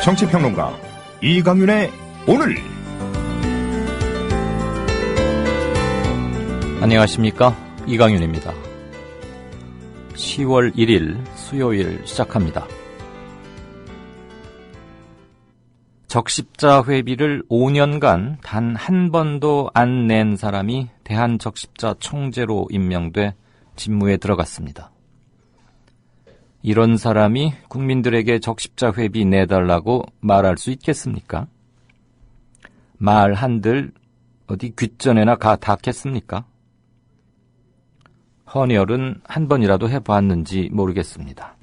정치평론가 이강윤의 오늘. 안녕하십니까, 이강윤입니다. 10월 1일 수요일 시작합니다. 적십자 회비를 5년간 단 한 번도 안 낸 사람이 대한적십자 총재로 임명돼 직무에 들어갔습니다. 이런 사람이 국민들에게 적십자 회비 내달라고 말할 수 있겠습니까? 말 한들 어디 귓전에나 가 닿겠습니까? 헌혈은 한 번이라도 해봤는지 모르겠습니다.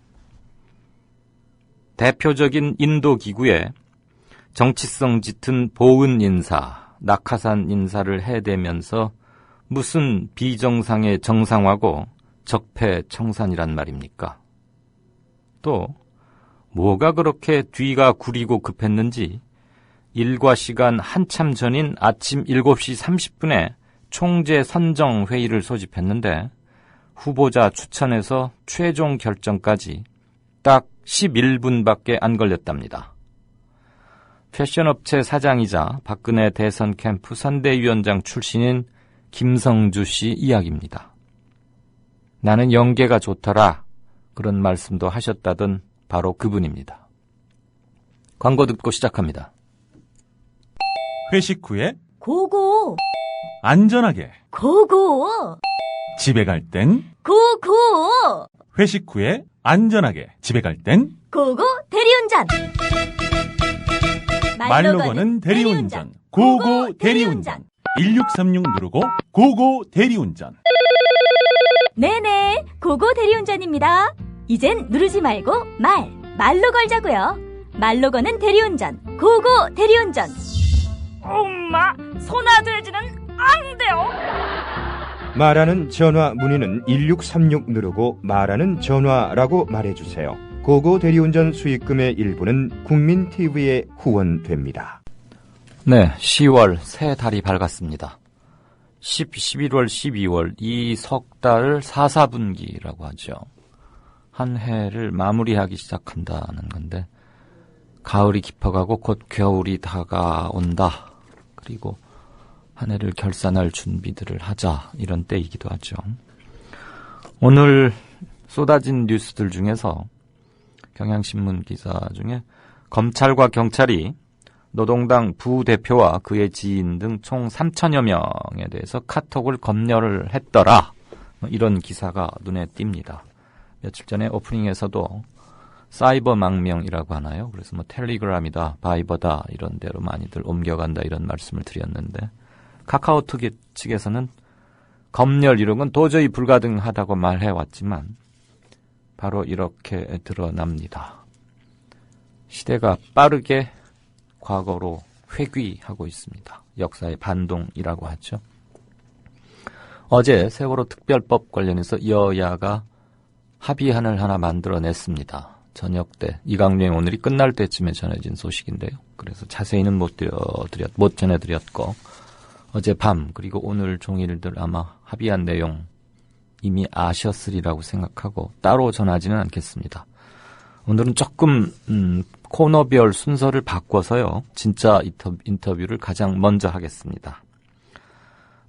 대표적인 인도 기구에 정치성 짙은 보은 인사, 낙하산 인사를 해대면서 무슨 비정상의 정상화고 적폐청산이란 말입니까? 또 뭐가 그렇게 뒤가 구리고 급했는지 일과 시간 한참 전인 아침 7시 30분에 총재 선정 회의를 소집했는데 후보자 추천에서 최종 결정까지 딱 11분밖에 안 걸렸답니다. 패션업체 사장이자 박근혜 대선 캠프 선대위원장 출신인 김성주 씨 이야기입니다. 나는 연계가 좋더라, 그런 말씀도 하셨다던 바로 그분입니다. 광고 듣고 시작합니다. 회식 후에 고고! 안전하게 고고! 집에 갈 땐 고고! 회식 후에 안전하게 집에 갈 땐 고고 대리운전! 말로 거는 대리운전, 고고 대리운전. 1636 누르고 고고 대리운전. 네네, 고고 대리운전입니다. 이젠 누르지 말고 말로 걸자고요. 말로 거는 대리운전, 고고 대리운전. 엄마, 소나돼지는 안 돼요. 말하는 전화 문의는 1636 누르고 말하는 전화라고 말해주세요. 고고 대리운전 수익금의 일부는 국민TV에 후원됩니다. 네, 10월 새 달이 밝았습니다. 11월, 12월 이 석 달을 사사분기라고 하죠. 한 해를 마무리하기 시작한다는 건데 가을이 깊어가고 곧 겨울이 다가온다. 그리고 한 해를 결산할 준비들을 하자, 이런 때이기도 하죠. 오늘 쏟아진 뉴스들 중에서 경향신문 기사 중에 검찰과 경찰이 노동당 부대표와 그의 지인 등 총 3천여 명에 대해서 카톡을 검열을 했더라, 이런 기사가 눈에 띕니다. 며칠 전에 오프닝에서도 사이버 망명이라고 하나요? 그래서 텔레그램이다, 바이버다 이런 데로 많이들 옮겨간다, 이런 말씀을 드렸는데 카카오톡 측에서는 검열 이런 건 도저히 불가능하다고 말해왔지만 바로 이렇게 드러납니다. 시대가 빠르게 과거로 회귀하고 있습니다. 역사의 반동이라고 하죠. 어제 세월호 특별법 관련해서 여야가 합의안을 하나 만들어냈습니다. 저녁 때, 이강유의 오늘이 끝날 때쯤에 전해진 소식인데요. 그래서 자세히는 못 전해드렸고 어젯밤 그리고 오늘 종일들 아마 합의한 내용 이미 아셨으리라고 생각하고 따로 전하지는 않겠습니다. 오늘은 조금 코너별 순서를 바꿔서요, 진짜 인터뷰를 가장 먼저 하겠습니다.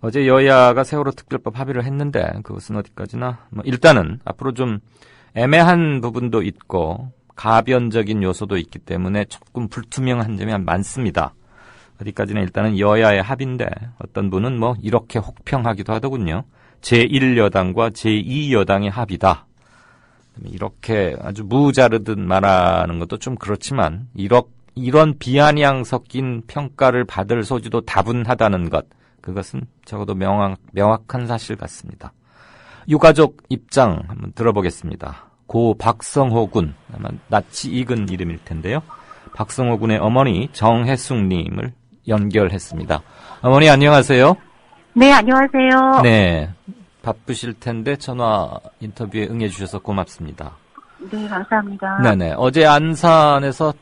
어제 여야가 세월호 특별법 합의를 했는데 그것은 어디까지나 일단은 앞으로 좀 애매한 부분도 있고 가변적인 요소도 있기 때문에 조금 불투명한 점이 많습니다. 어디까지나 일단은 여야의 합의인데 어떤 분은 이렇게 혹평하기도 하더군요. 제1여당과 제2여당의 합의다. 이렇게 아주 무자르듯 말하는 것도 좀 그렇지만 이런 비아냥 섞인 평가를 받을 소지도 다분하다는 것, 그것은 적어도 명확한 사실 같습니다. 유가족 입장 한번 들어보겠습니다. 고 박성호 군, 아마 낯이 익은 이름일 텐데요. 박성호 군의 어머니 정혜숙님을 연결했습니다. 어머니 안녕하세요. 네, 안녕하세요. 네, 바쁘실 텐데 전화 인터뷰에 응해주셔서 고맙습니다. 네, 감사합니다. 네네. 어제 안산에서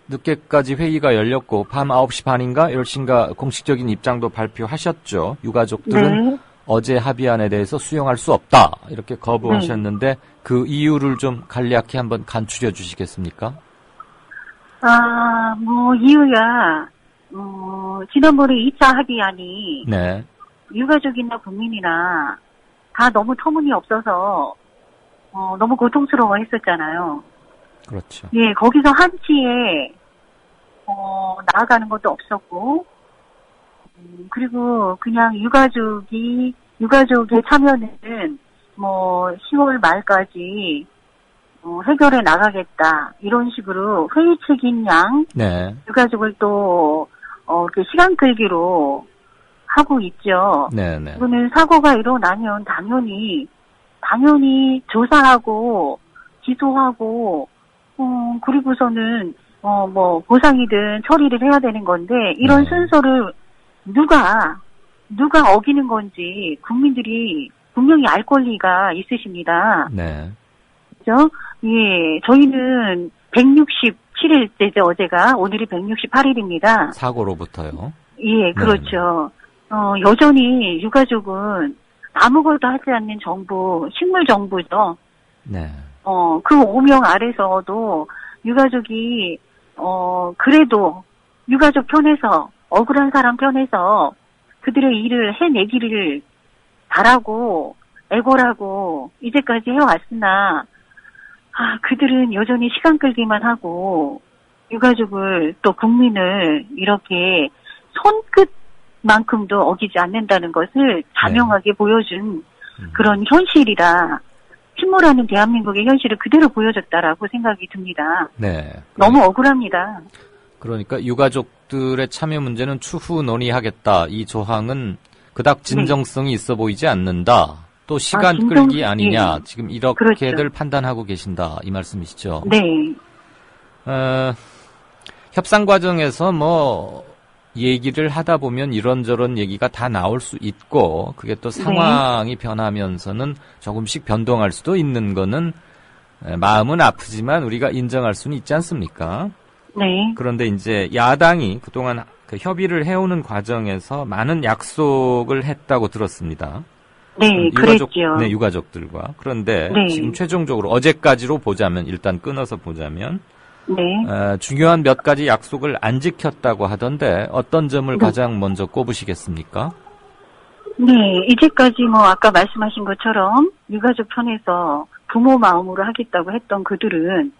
늦게까지 회의가 열렸고 밤 9시 반인가 10시인가 공식적인 입장도 발표하셨죠. 유가족들은 네. 어제 합의안에 대해서 수용할 수 없다, 이렇게 거부하셨는데 그 이유를 좀 간략히 한번 간추려 주시겠습니까? 이유야, 지난번에 2차 합의안이 네. 유가족이나 국민이나 다 너무 터무니없어서 너무 고통스러워 했었잖아요. 그렇죠. 예, 거기서 한치에 나아가는 것도 없었고, 그리고 그냥 유가족의 참여는 10월 말까지 해결해 나가겠다 이런 식으로 회의책인 양 네. 유가족을 또 이렇게 시간 끌기로 하고 있죠. 네네. 이거는 사고가 일어나면 당연히 조사하고 기소하고 그리고서는 보상이든 처리를 해야 되는 건데 이런 네. 순서를 누가 어기는 건지 국민들이 분명히 알 권리가 있으십니다. 네. 그죠? 예, 저희는 167일째죠, 어제가. 오늘이 168일입니다. 사고로부터요. 예, 그렇죠. 여전히 유가족은 아무것도 하지 않는 정부, 식물 정부죠. 네. 그 오명 아래서도 유가족이, 그래도 유가족 편에서, 억울한 사람 편에서 그들의 일을 해내기를 바라고, 애걸하고, 이제까지 해왔으나, 그들은 여전히 시간 끌기만 하고, 유가족을 또 국민을 이렇게 손끝만큼도 어기지 않는다는 것을 자명하게 보여준 그런 현실이라, 침몰하는 대한민국의 현실을 그대로 보여줬다라고 생각이 듭니다. 네. 너무 억울합니다. 그러니까 유가족들의 참여 문제는 추후 논의하겠다. 이 조항은 그닥 진정성이 있어 보이지 않는다. 또 시간 끌기 아니냐. 예. 지금 이렇게들 그렇죠. 판단하고 계신다. 이 말씀이시죠? 네. 협상 과정에서 얘기를 하다 보면 이런저런 얘기가 다 나올 수 있고 그게 또 상황이 변하면서는 조금씩 변동할 수도 있는 거는 마음은 아프지만 우리가 인정할 수는 있지 않습니까? 네. 그런데 이제 야당이 그동안 그 협의를 해오는 과정에서 많은 약속을 했다고 들었습니다. 네, 그랬죠. 네, 유가족들과. 그런데 네. 지금 최종적으로 어제까지로 보자면 일단 끊어서 보자면 네. 중요한 몇 가지 약속을 안 지켰다고 하던데 어떤 점을 가장 먼저 꼽으시겠습니까? 네, 이제까지 아까 말씀하신 것처럼 유가족 편에서 부모 마음으로 하겠다고 했던 그들은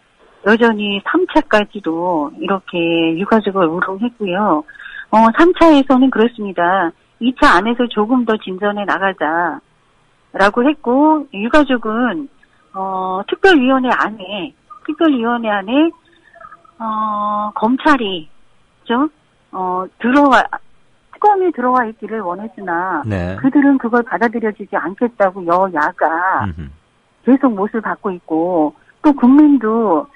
여전히 3차까지도 이렇게 유가족을 우롱했고요. 3차에서는 그렇습니다. 2차 안에서 조금 더 진전해 나가자라고 했고, 유가족은, 특별위원회 안에, 검찰이, 특검이 들어와 있기를 원했으나, 네. 그들은 그걸 받아들여지지 않겠다고 여야가 계속 못을 받고 있고, 또 국민도,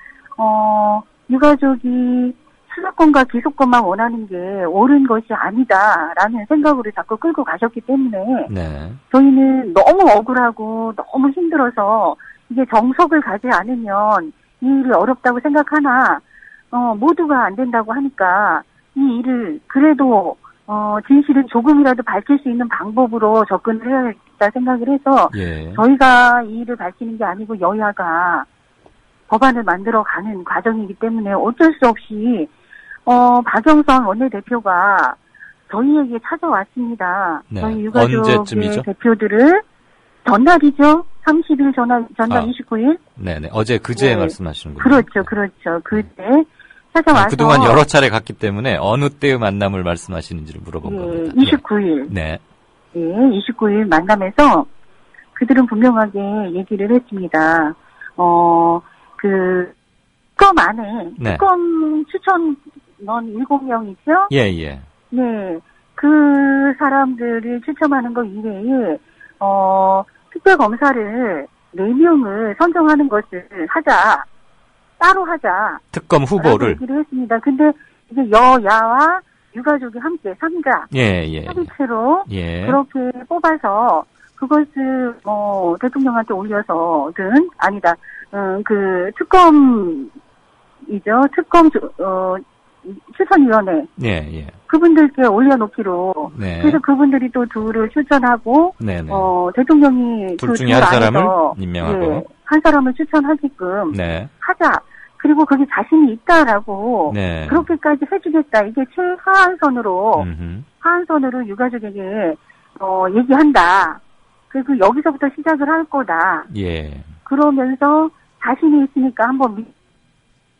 유가족이 수사권과 기소권만 원하는 게 옳은 것이 아니다라는 생각으로 자꾸 끌고 가셨기 때문에 네. 저희는 너무 억울하고 너무 힘들어서 이게 정석을 가지 않으면 이 일이 어렵다고 생각하나 모두가 안 된다고 하니까 이 일을 그래도 진실은 조금이라도 밝힐 수 있는 방법으로 접근을 해야겠다 생각을 해서 저희가 이 일을 밝히는 게 아니고 여야가 법안을 만들어가는 과정이기 때문에 어쩔 수 없이 박영선 원내대표가 저희에게 찾아왔습니다. 네. 저희 유가족의 언제쯤이죠? 대표들을 전날이죠. 30일 전날 29일. 네네. 어제 그제 네. 말씀하시는군요. 그렇죠. 그때 찾아와서 그동안 여러 차례 갔기 때문에 어느 때의 만남을 말씀하시는지를 물어본 겁니다. 29일. 네. 예, 29일 만남에서 그들은 분명하게 얘기를 했습니다. 특검 안에, 네. 특검 추천원 7명이죠? 예. 네. 그 사람들을 추첨하는 것 이외에, 특별검사를 4명을 선정하는 것을 따로 하자. 특검 후보를. 얘기를 했습니다. 근데 이제 여야와 유가족이 함께 3자. 예. 합의체로 그렇게 뽑아서 그것을 대통령한테 올려서든 아니다. 특검이죠. 특검 추천위원회. 예. 그분들께 올려놓기로. 네. 그래서 그분들이 또 둘을 추천하고 네네. 대통령이 둘 중에 한 사람을 임명하고 한 사람을 추천하게끔 네. 하자. 그리고 그게 자신이 있다라고 네. 그렇게까지 해주겠다. 이게 최하한선으로 음흠. 하한선으로 유가족에게 얘기한다. 그리고 여기서부터 시작을 할 거다. 예. 그러면서 자신이 있으니까 한번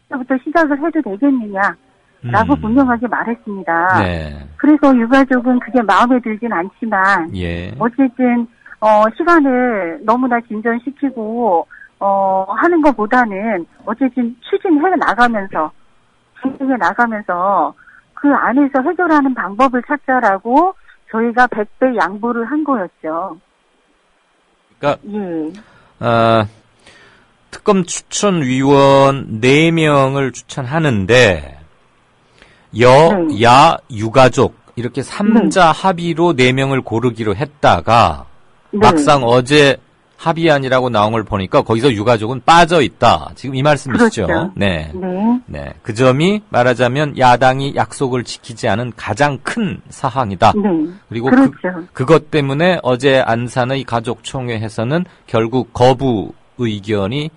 부터 시작을 해도 되겠느냐라고 분명하게 말했습니다. 네. 그래서 유가족은 그게 마음에 들진 않지만 예. 어쨌든 시간을 너무나 진전시키고 하는 것보다는 어쨌든 추진해 나가면서 진행해 나가면서 그 안에서 해결하는 방법을 찾자라고 저희가 100배 양보를 한 거였죠. 그러니까 예. 특검 추천위원 4명을 추천하는데 여야 유가족 이렇게 3자 합의로 4명을 고르기로 했다가 네. 막상 어제 합의안이라고 나온 걸 보니까 거기서 유가족은 빠져 있다. 지금 이 말씀이시죠? 그렇죠. 네. 네. 네. 그 점이 말하자면 야당이 약속을 지키지 않은 가장 큰 사항이다. 네. 그리고 그렇죠. 그것 때문에 어제 안산의 가족총회에서는 결국 거부 의견이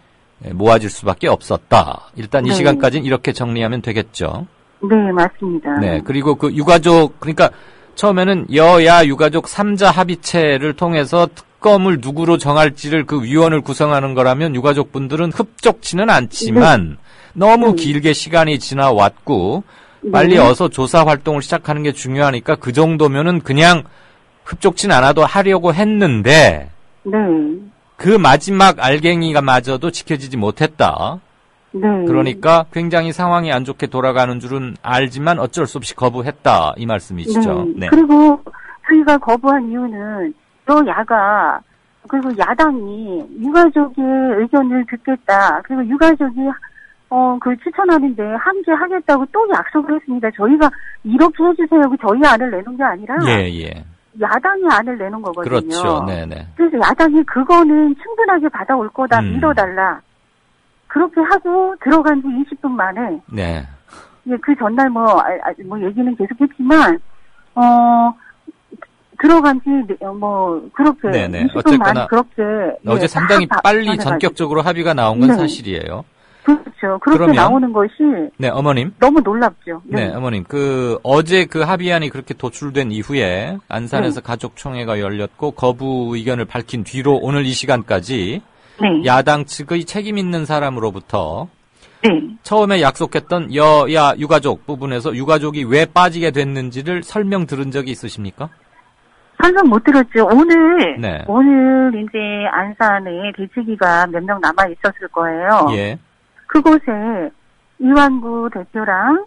모아질 수밖에 없었다. 일단 이 네. 시간까지는 이렇게 정리하면 되겠죠. 네, 맞습니다. 네. 그리고 그 유가족, 그러니까 처음에는 여야 유가족 3자 합의체를 통해서 특검을 누구로 정할지를 그 위원을 구성하는 거라면 유가족 분들은 흡족치는 않지만 너무 길게 시간이 지나왔고 빨리 어서 조사 활동을 시작하는 게 중요하니까 그 정도면은 그냥 흡족치는 않아도 하려고 했는데 네. 그 마지막 알갱이가 마저도 지켜지지 못했다. 네. 그러니까 굉장히 상황이 안 좋게 돌아가는 줄은 알지만 어쩔 수 없이 거부했다. 이 말씀이시죠. 네. 네. 그리고 저희가 거부한 이유는 여야가 그리고 야당이 유가족의 의견을 듣겠다. 그리고 유가족이 그 추천하는데 함께하겠다고 또 약속을 했습니다. 저희가 이렇게 해주세요. 저희 안을 내놓은 게 아니라 예. 야당이 안을 내놓은 거거든요. 그렇죠. 네네. 그래서 야당이 그거는 충분하게 받아올 거다. 믿어달라. 그렇게 하고 들어간 지 20분 만에 네. 예, 그 전날 뭐 얘기는 계속했지만 들어간 지 그렇게 네네. 20분 만에 그렇게 어제 상당히 빨리 전격적으로 합의가 나온 건 네. 사실이에요. 그렇죠. 그렇게 그러면, 나오는 것이 네, 어머님. 너무 놀랍죠. 네, 어머님. 어제 그 합의안이 그렇게 도출된 이후에 안산에서 가족총회가 열렸고 거부 의견을 밝힌 뒤로 오늘 이 시간까지 네. 야당 측의 책임 있는 사람으로부터 네. 처음에 약속했던 여야 유가족 부분에서 유가족이 왜 빠지게 됐는지를 설명 들은 적이 있으십니까? 설명 못 들었죠. 오늘 네. 이제 안산에 대책위가 몇 명 남아 있었을 거예요. 예. 그곳에 이완구 대표랑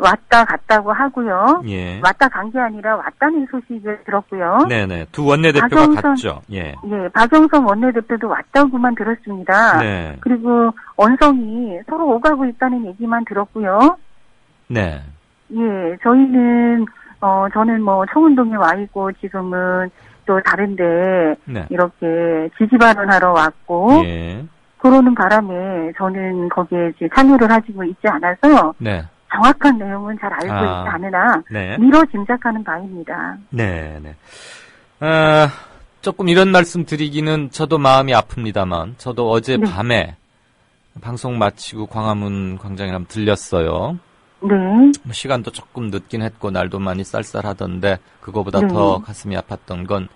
왔다 갔다고 하고요. 예. 왔다 간 게 아니라 왔다는 소식을 들었고요. 네네. 두 원내대표가 갔죠. 예. 예, 박영선 원내대표도 왔다고만 들었습니다. 네. 그리고 원성이 서로 오가고 있다는 얘기만 들었고요. 네. 예, 저희는 저는 청운동에 와 있고 지금은 또 다른데 네. 이렇게 지지 발언하러 왔고 예. 그러는 바람에 저는 거기에 참여를 하고 있지 않아서 네. 정확한 내용은 잘 알고 있지 않으나 네. 미뤄 짐작하는 바입니다. 네. 조금 이런 말씀 드리기는 저도 마음이 아픕니다만 저도 어제 밤에 방송 마치고 광화문 광장에 한번 들렸어요. 네. 시간도 조금 늦긴 했고 날도 많이 쌀쌀하던데 그거보다 더 가슴이 아팠던 건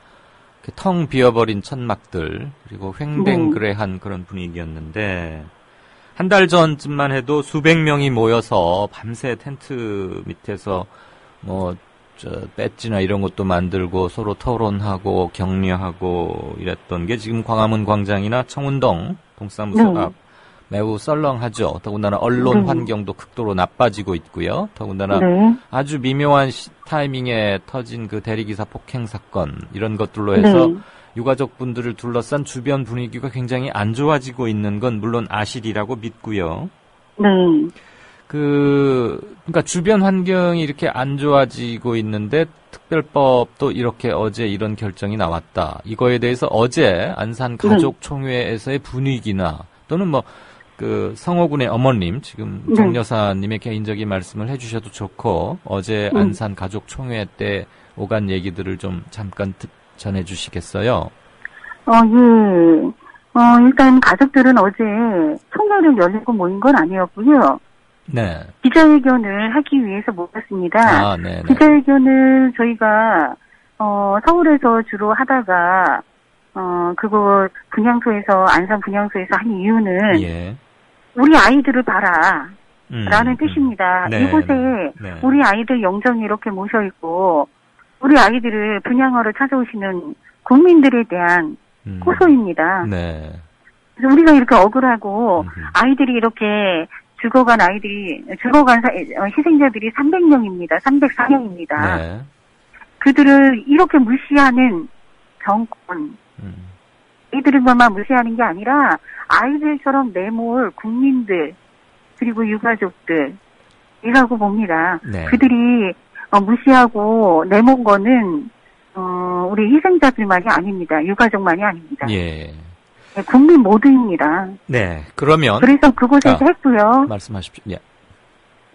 텅 비어버린 천막들 그리고 횡댕그레한 그런 분위기였는데 한 달 전쯤만 해도 수백 명이 모여서 밤새 텐트 밑에서 배지나 이런 것도 만들고 서로 토론하고 격려하고 이랬던 게 지금 광화문 광장이나 청운동 동사무소 앞 매우 썰렁하죠. 더군다나 언론 환경도 극도로 나빠지고 있고요. 더군다나 아주 미묘한 타이밍에 터진 그 대리기사 폭행 사건 이런 것들로 해서 유가족분들을 둘러싼 주변 분위기가 굉장히 안 좋아지고 있는 건 물론 아시리라고 믿고요. 네. 그러니까 주변 환경이 이렇게 안 좋아지고 있는데 특별법도 이렇게 어제 이런 결정이 나왔다. 이거에 대해서 어제 안산 가족총회에서의 분위기나 또는 성호군의 어머님, 지금 정 여사님의 개인적인 말씀을 해주셔도 좋고, 어제 안산 가족총회 때 오간 얘기들을 좀 잠깐 전해주시겠어요? 예. 일단 가족들은 어제 총회를 열리고 모인 건 아니었고요. 네. 기자회견을 하기 위해서 모였습니다. 아, 네. 기자회견을 저희가 서울에서 주로 하다가 그거 분향소에서 안산 분향소에서 한 이유는 예. 우리 아이들을 봐라 라는 뜻입니다. 네, 이곳에 네. 우리 아이들 영정이 이렇게 모셔 있고 우리 아이들을 분양하러 찾아오시는 국민들에 대한 호소입니다. 네. 그래서 우리가 이렇게 억울하고 음흠. 아이들이 이렇게 죽어간 희생자들이 300명입니다. 304명입니다. 네. 그들을 이렇게 무시하는 정권, 이들만 무시하는 게 아니라 아이들처럼 내몰 국민들 그리고 유가족들이라고 봅니다. 네. 그들이 무시하고 내몬 거는 우리 희생자들만이 아닙니다. 유가족만이 아닙니다. 예. 네, 국민 모두입니다. 네. 그러면 그래서 그곳에서 했고요. 말씀하십시오. 예.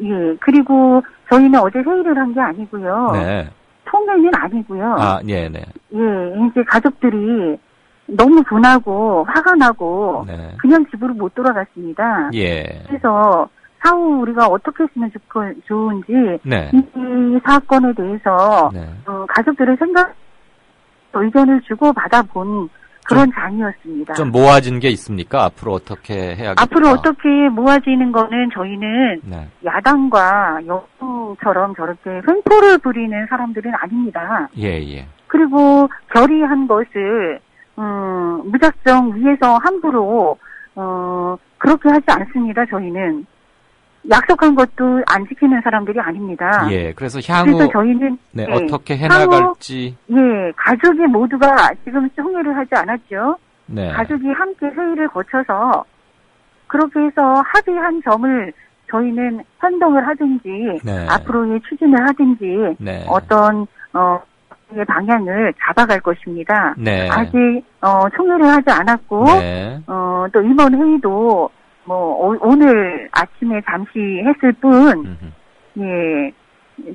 예. 그리고 저희는 어제 회의를 한 게 아니고요. 네. 총회는 아니고요. 아, 예, 네. 예. 이제 가족들이 너무 분하고 화가 나고 네. 그냥 집으로 못 돌아갔습니다. 예. 그래서 사후 우리가 어떻게 했으면 좋은지 네. 이 사건에 대해서 네. 가족들의 생각 의견을 주고 받아본 그런 장이었습니다. 좀 모아진 게 있습니까? 앞으로 어떻게 해야겠다. 앞으로 어떻게 모아지는 거는 저희는 네. 야당과 여당처럼 저렇게 횡포를 부리는 사람들은 아닙니다. 예, 예. 그리고 결의한 것을 무작정 위에서 함부로 그렇게 하지 않습니다. 저희는 약속한 것도 안 지키는 사람들이 아닙니다. 예. 그래서 향후 그래서 저희는 네, 네, 어떻게 해 나갈지 예, 가족이 모두가 지금 총회를 하지 않았죠. 네. 가족이 함께 회의를 거쳐서 그렇게 해서 합의한 점을 저희는 행동을 하든지 네. 앞으로의 추진을 하든지 네. 어떤 의 방향을 잡아갈 것입니다. 네. 아직 총회를 하지 않았고 네. 또 이번 회의도 오늘 아침에 잠시 했을 뿐 예.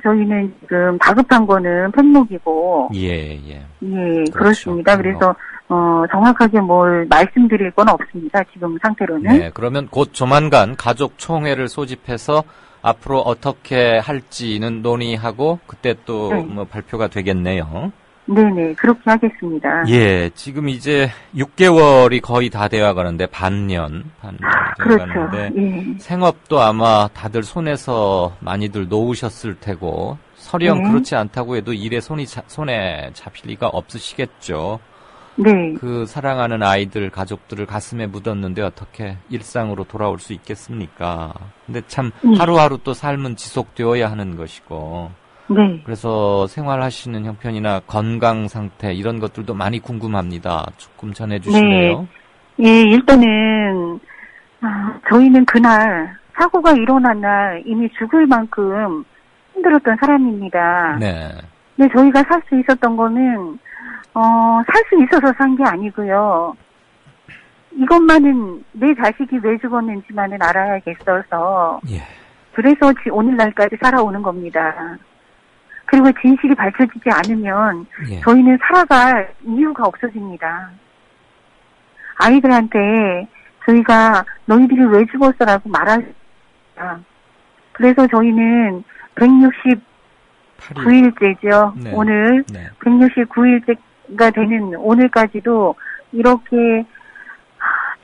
저희는 지금 다급한 거는 팽목이고 예, 예. 예, 그렇죠. 그렇습니다. 그래서 정확하게 뭘 말씀드릴 건 없습니다. 지금 상태로는. 네. 그러면 곧 조만간 가족 총회를 소집해서 앞으로 어떻게 할지는 논의하고 그때 또 네. 뭐 발표가 되겠네요. 네네, 그렇게 하겠습니다. 예, 지금 이제 6개월이 거의 다 되어 가는데 반년 되어 그렇죠. 가는데 예. 생업도 아마 다들 손에서 많이들 놓으셨을 테고 설령 네. 그렇지 않다고 해도 일에 손에 잡힐 리가 없으시겠죠. 네. 그 사랑하는 아이들, 가족들을 가슴에 묻었는데 어떻게 일상으로 돌아올 수 있겠습니까? 근데 참 하루하루 또 삶은 지속되어야 하는 것이고 네. 그래서 생활하시는 형편이나 건강 상태 이런 것들도 많이 궁금합니다. 조금 전해주실래요? 예, 일단은 저희는 그날 사고가 일어난 날 이미 죽을 만큼 힘들었던 사람입니다. 네. 근데 저희가 살 수 있었던 거는 살 수 있어서 산 게 아니고요. 이것만은 내 자식이 왜 죽었는지만은 알아야겠어서 예. 그래서 오늘날까지 살아오는 겁니다. 그리고 진실이 밝혀지지 않으면 예. 저희는 살아갈 이유가 없어집니다. 아이들한테 저희가 너희들이 왜 죽었어라고 말합니다. 그래서 저희는 169일째죠. 네. 오늘 네. 169일째가 되는 오늘까지도 이렇게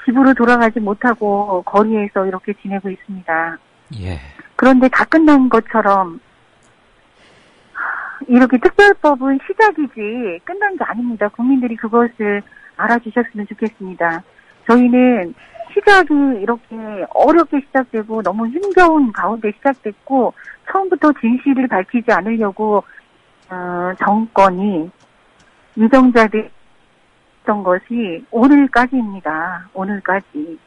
집으로 돌아가지 못하고 거리에서 이렇게 지내고 있습니다. 예. 그런데 다 끝난 것처럼 이렇게 특별법은 시작이지 끝난 게 아닙니다. 국민들이 그것을 알아주셨으면 좋겠습니다. 저희는 시작이 이렇게 어렵게 시작되고 너무 힘겨운 가운데 시작됐고 처음부터 진실을 밝히지 않으려고 정권이 유정자들 했던 것이 오늘까지입니다. 오늘까지.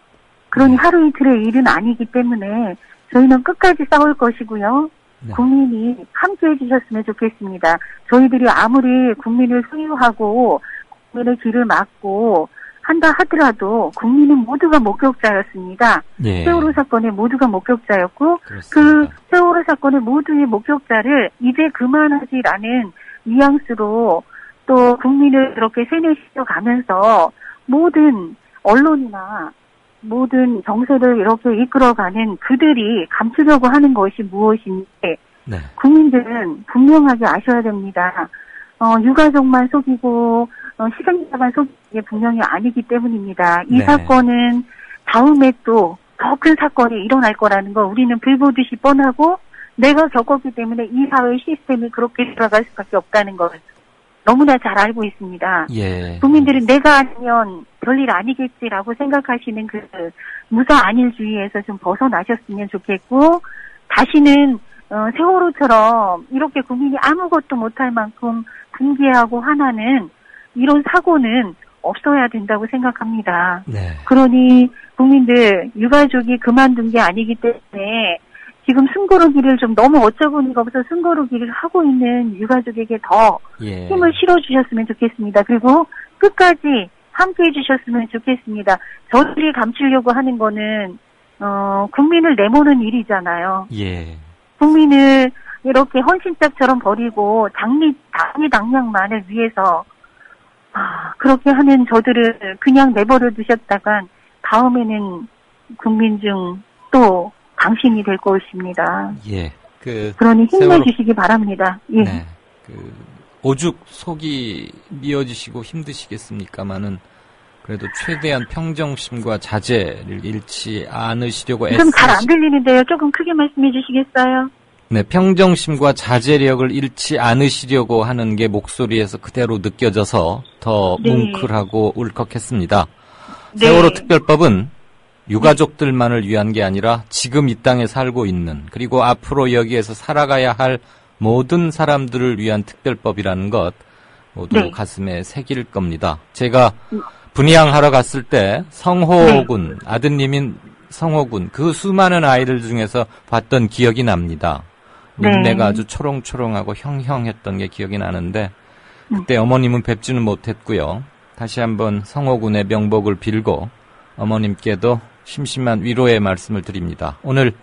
그러니 하루 이틀의 일은 아니기 때문에 저희는 끝까지 싸울 것이고요. 네. 국민이 함께 해주셨으면 좋겠습니다. 저희들이 아무리 국민을 소유하고 국민의 길을 막고 한다 하더라도 국민은 모두가 목격자였습니다. 예. 세월호 사건의 모두가 목격자였고 그렇습니다. 그 세월호 사건의 모두의 목격자를 이제 그만하지라는 뉘앙스로 또 국민을 그렇게 세뇌시켜 가면서 모든 언론이나 모든 정세를 이렇게 이끌어가는 그들이 감추려고 하는 것이 무엇인지 네. 국민들은 분명하게 아셔야 됩니다. 유가족만 속이고 희생자만 속이는 게 분명히 아니기 때문입니다. 이 네. 사건은 다음에 또 더 큰 사건이 일어날 거라는 거 우리는 불보듯이 뻔하고 내가 겪었기 때문에 이 사회 시스템이 그렇게 돌아갈 수밖에 없다는 걸 너무나 잘 알고 있습니다. 예. 국민들은 내가 아니면 별일 아니겠지라고 생각하시는 그 무사 안일주의에서 좀 벗어나셨으면 좋겠고 다시는 세월호처럼 이렇게 국민이 아무것도 못할 만큼 분개하고 화나는 이런 사고는 없어야 된다고 생각합니다. 네. 그러니 국민들 유가족이 그만둔 게 아니기 때문에 지금 숨고르기를 좀 너무 어처구니가 없어 숨고르기를 하고 있는 유가족에게 더 예. 힘을 실어주셨으면 좋겠습니다. 그리고 끝까지 함께해 주셨으면 좋겠습니다. 저들이 감추려고 하는 거는 국민을 내모는 일이잖아요. 예. 국민을 이렇게 헌신짝처럼 버리고 당리당략만을 위해서 그렇게 하는 저들을 그냥 내버려 두셨다간 다음에는 국민 중 또 당신이 될 것입니다. 예. 그러니 힘내주시기 바랍니다. 예. 네. 오죽 속이 미어지시고 힘드시겠습니까마는 그래도 최대한 평정심과 자제를 잃지 않으시려고 좀 잘 안 들리는데요. 조금 크게 말씀해 주시겠어요? 네, 평정심과 자제력을 잃지 않으시려고 하는 게 목소리에서 그대로 느껴져서 더 네. 뭉클하고 울컥했습니다. 네. 세월호 특별법은 유가족들만을 위한 게 아니라 지금 이 땅에 살고 있는 그리고 앞으로 여기에서 살아가야 할 모든 사람들을 위한 특별법이라는 것 모두 네. 가슴에 새길 겁니다. 제가 분향하러 갔을 때 성호군, 아드님인 성호군 그 수많은 아이들 중에서 봤던 기억이 납니다. 눈매가 아주 초롱초롱하고 형형했던 게 기억이 나는데 그때 어머님은 뵙지는 못했고요. 다시 한번 성호군의 명복을 빌고 어머님께도 심심한 위로의 말씀을 드립니다. 오늘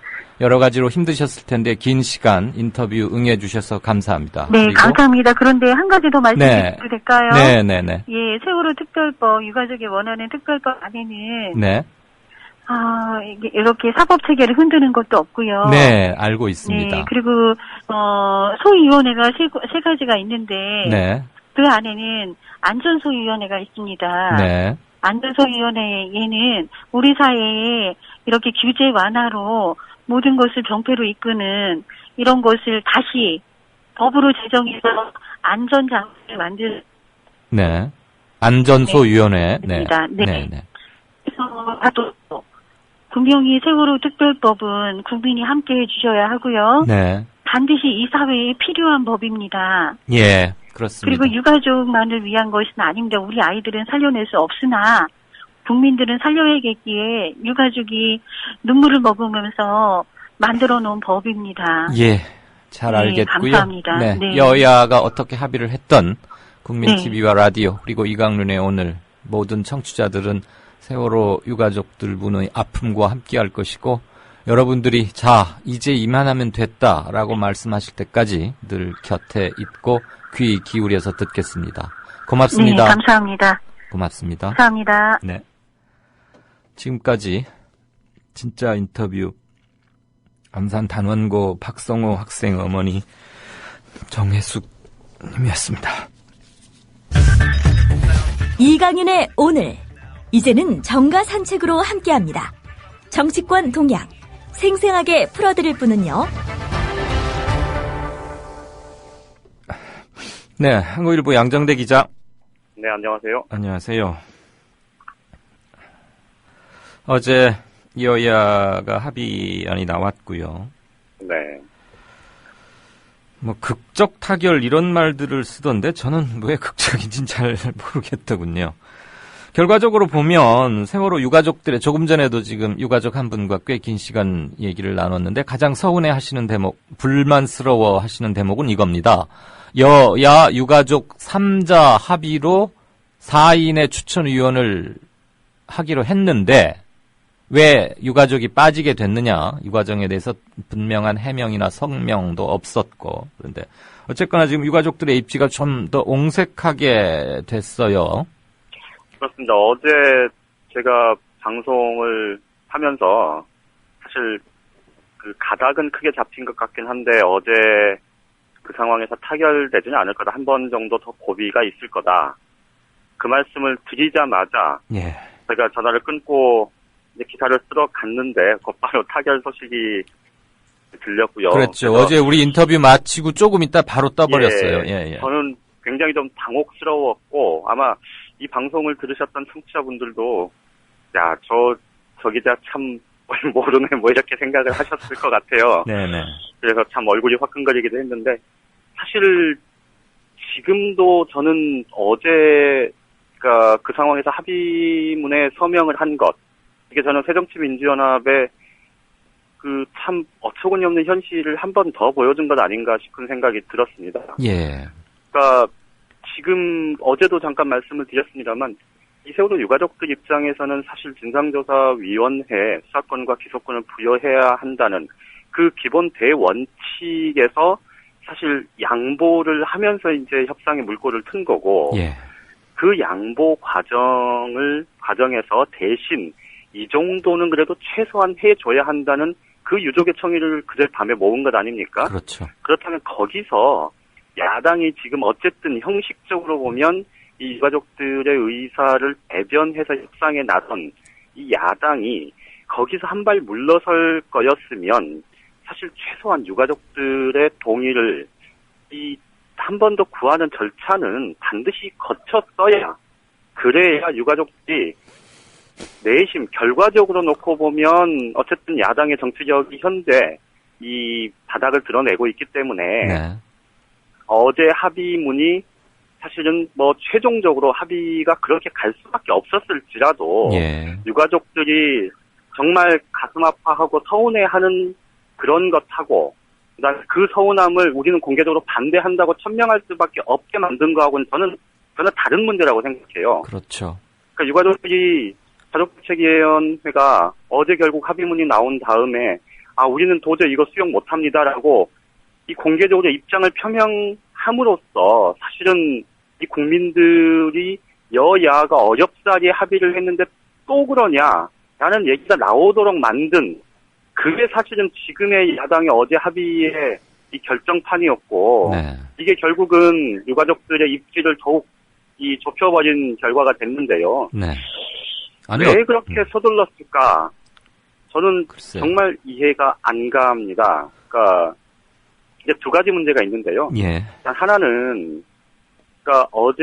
여러 가지로 힘드셨을 텐데 긴 시간 인터뷰 응해주셔서 감사합니다. 네, 그리고 감사합니다. 그런데 한 가지 더 말씀드려도 될까요? 네네네. 예, 세월호 특별법, 유가족이 원하는 특별법 안에는 네. 이게 이렇게 사법 체계를 흔드는 것도 없고요. 네, 알고 있습니다. 네, 그리고 소위원회가 세 가지가 있는데 네. 그 안에는 안전소위원회가 있습니다. 네. 안전소위원회에는 우리 사회에 이렇게 규제 완화로 모든 것을 병폐로 이끄는 이런 것을 다시 법으로 제정해서 안전장치를 만들. 네. 안전소위원회. 네. 네. 네. 네. 그래서 또 분명히 세월호 특별법은 국민이 함께 해주셔야 하고요. 네. 반드시 이 사회에 필요한 법입니다. 예, 그렇습니다. 그리고 유가족만을 위한 것은 아닙니다. 우리 아이들은 살려낼 수 없으나 국민들은 살려야겠기에 유가족이 눈물을 머금으면서 만들어 놓은 법입니다. 예, 잘 네, 알겠고요. 감사합니다. 네, 네. 여야가 어떻게 합의를 했던 국민 네. TV와 라디오 그리고 이강윤의 오늘 모든 청취자들은 세월호 유가족들 분의 아픔과 함께할 것이고 여러분들이 자 이제 이만하면 됐다라고 말씀하실 때까지 늘 곁에 있고 귀 기울여서 듣겠습니다. 고맙습니다. 네, 감사합니다. 고맙습니다. 감사합니다. 네. 지금까지 진짜 인터뷰 안산 단원고 박성호 학생 어머니 정혜숙 님이었습니다. 이강윤의 오늘 이제는 정가 산책으로 함께합니다. 정치권 동향 생생하게 풀어드릴 분은요. 네, 한국일보 양정대 기자. 네, 안녕하세요. 안녕하세요. 어제 여야가 합의안이 나왔고요. 네. 뭐 극적 타결 이런 말들을 쓰던데 저는 왜 극적인지는 잘 모르겠더군요. 결과적으로 보면 세월호 유가족들의 조금 전에도 지금 유가족 한 분과 꽤 긴 시간 얘기를 나눴는데 가장 서운해 하시는 대목, 불만스러워 하시는 대목은 이겁니다. 여야 유가족 3자 합의로 4인의 추천위원을 하기로 했는데 왜 유가족이 빠지게 됐느냐 이 과정에 대해서 분명한 해명이나 성명도 없었고 그런데 어쨌거나 지금 유가족들의 입지가 좀 더 옹색하게 됐어요. 그렇습니다. 어제 제가 방송을 하면서 사실 그 가닥은 크게 잡힌 것 같긴 한데 어제 그 상황에서 타결되지는 않을 거다. 한 번 정도 더 고비가 있을 거다. 그 말씀을 드리자마자 예. 제가 전화를 끊고 이제 기사를 쓰러 갔는데 곧바로 타결 소식이 들렸고요. 그렇죠. 어제 우리 인터뷰 마치고 조금 있다 바로 떠버렸어요. 예. 저는 굉장히 좀 당혹스러웠고 아마 이 방송을 들으셨던 청취자분들도 야, 저 기자 참 모르네 뭐 이렇게 생각을 하셨을 것 같아요. 네네. 그래서 참 얼굴이 화끈거리기도 했는데 사실 지금도 저는 어제 그 상황에서 합의문에 서명을 한 것 이게 저는 새정치민주연합의 그 참 어처구니 없는 현실을 한 번 더 보여준 것 아닌가 싶은 생각이 들었습니다. 예. 그러니까 어제도 잠깐 말씀을 드렸습니다만 이 세월호 유가족들 입장에서는 사실 진상조사위원회 수사권과 기소권을 부여해야 한다는 그 기본 대원칙에서 사실 양보를 하면서 이제 협상의 물꼬를 튼 거고 예. 그 양보 과정에서 대신 이 정도는 그래도 최소한 해줘야 한다는 그 유족의 청의를 그제 밤에 모은 것 아닙니까? 그렇죠. 그렇다면 거기서 야당이 지금 어쨌든 형식적으로 보면 이 유가족들의 의사를 대변해서 협상에 나선 이 야당이 거기서 한 발 물러설 거였으면 사실 최소한 유가족들의 동의를 한 번 더 구하는 절차는 반드시 거쳤어야 그래야 유가족들이 내심 결과적으로 놓고 보면 어쨌든 야당의 정치력이 현재 이 바닥을 드러내고 있기 때문에 네. 어제 합의문이 사실은 뭐 최종적으로 합의가 그렇게 갈 수밖에 없었을지라도 예. 유가족들이 정말 가슴 아파하고 서운해하는 그런 것하고 그다음에 그 서운함을 우리는 공개적으로 반대한다고 천명할 수밖에 없게 만든 거하고는 저는 다른 문제라고 생각해요. 그렇죠. 그러니까 유가족들이 가족부채위원회가 어제 결국 합의문이 나온 다음에 우리는 도저히 이거 수용 못합니다라고 이 공개적으로 입장을 표명함으로써 사실은 이 국민들이 여야가 어렵사리 합의를 했는데 또 그러냐라는 얘기가 나오도록 만든 그게 사실은 지금의 야당의 어제 합의의 이 결정판이었고 네. 이게 결국은 유가족들의 입지를 더욱 좁혀버린 결과가 됐는데요. 네. 왜 그렇게 서둘렀을까? 저는 글쎄요. 정말 이해가 안 갑니다. 그러니까 이제 두 가지 문제가 있는데요. 예. 일단 하나는 그러니까 어제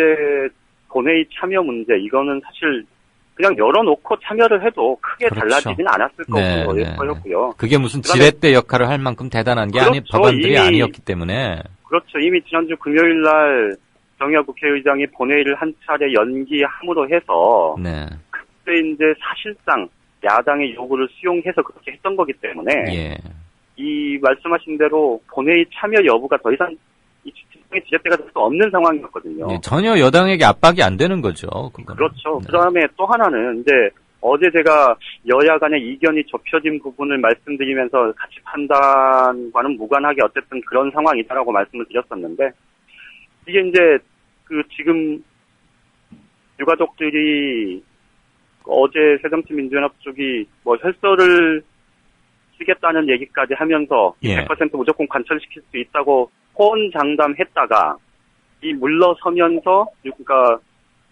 본회의 참여 문제 이거는 사실 그냥 열어놓고 참여를 해도 크게 그렇죠. 달라지진 않았을 네, 거였고요. 그게 무슨 지렛대 역할을 할 만큼 대단한 게 그렇죠. 법안들이 아니었기 때문에. 그렇죠. 이미 지난주 금요일 날 정의화 국회의장이 본회의를 한 차례 연기함으로 해서 네. 그때 이제 사실상 야당의 요구를 수용해서 그렇게 했던 거기 때문에 예. 이 말씀하신 대로 본회의 참여 여부가 더 이상 이 지렛대가 될 수 없는 상황이었거든요. 예, 전혀 여당에게 압박이 안 되는 거죠. 그거는. 그렇죠. 네. 그다음에 또 하나는 이제 어제 제가 여야 간의 이견이 좁혀진 부분을 말씀드리면서 가치 판단과는 무관하게 어쨌든 그런 상황이다라고 말씀을 드렸었는데 이게 이제 지금 유가족들이 어제 새정치민주연합 쪽이 혈서를 쓰겠다는 얘기까지 하면서 예. 100% 무조건 관철시킬 수 있다고 호언장담했다가 이 물러서면서 그러니까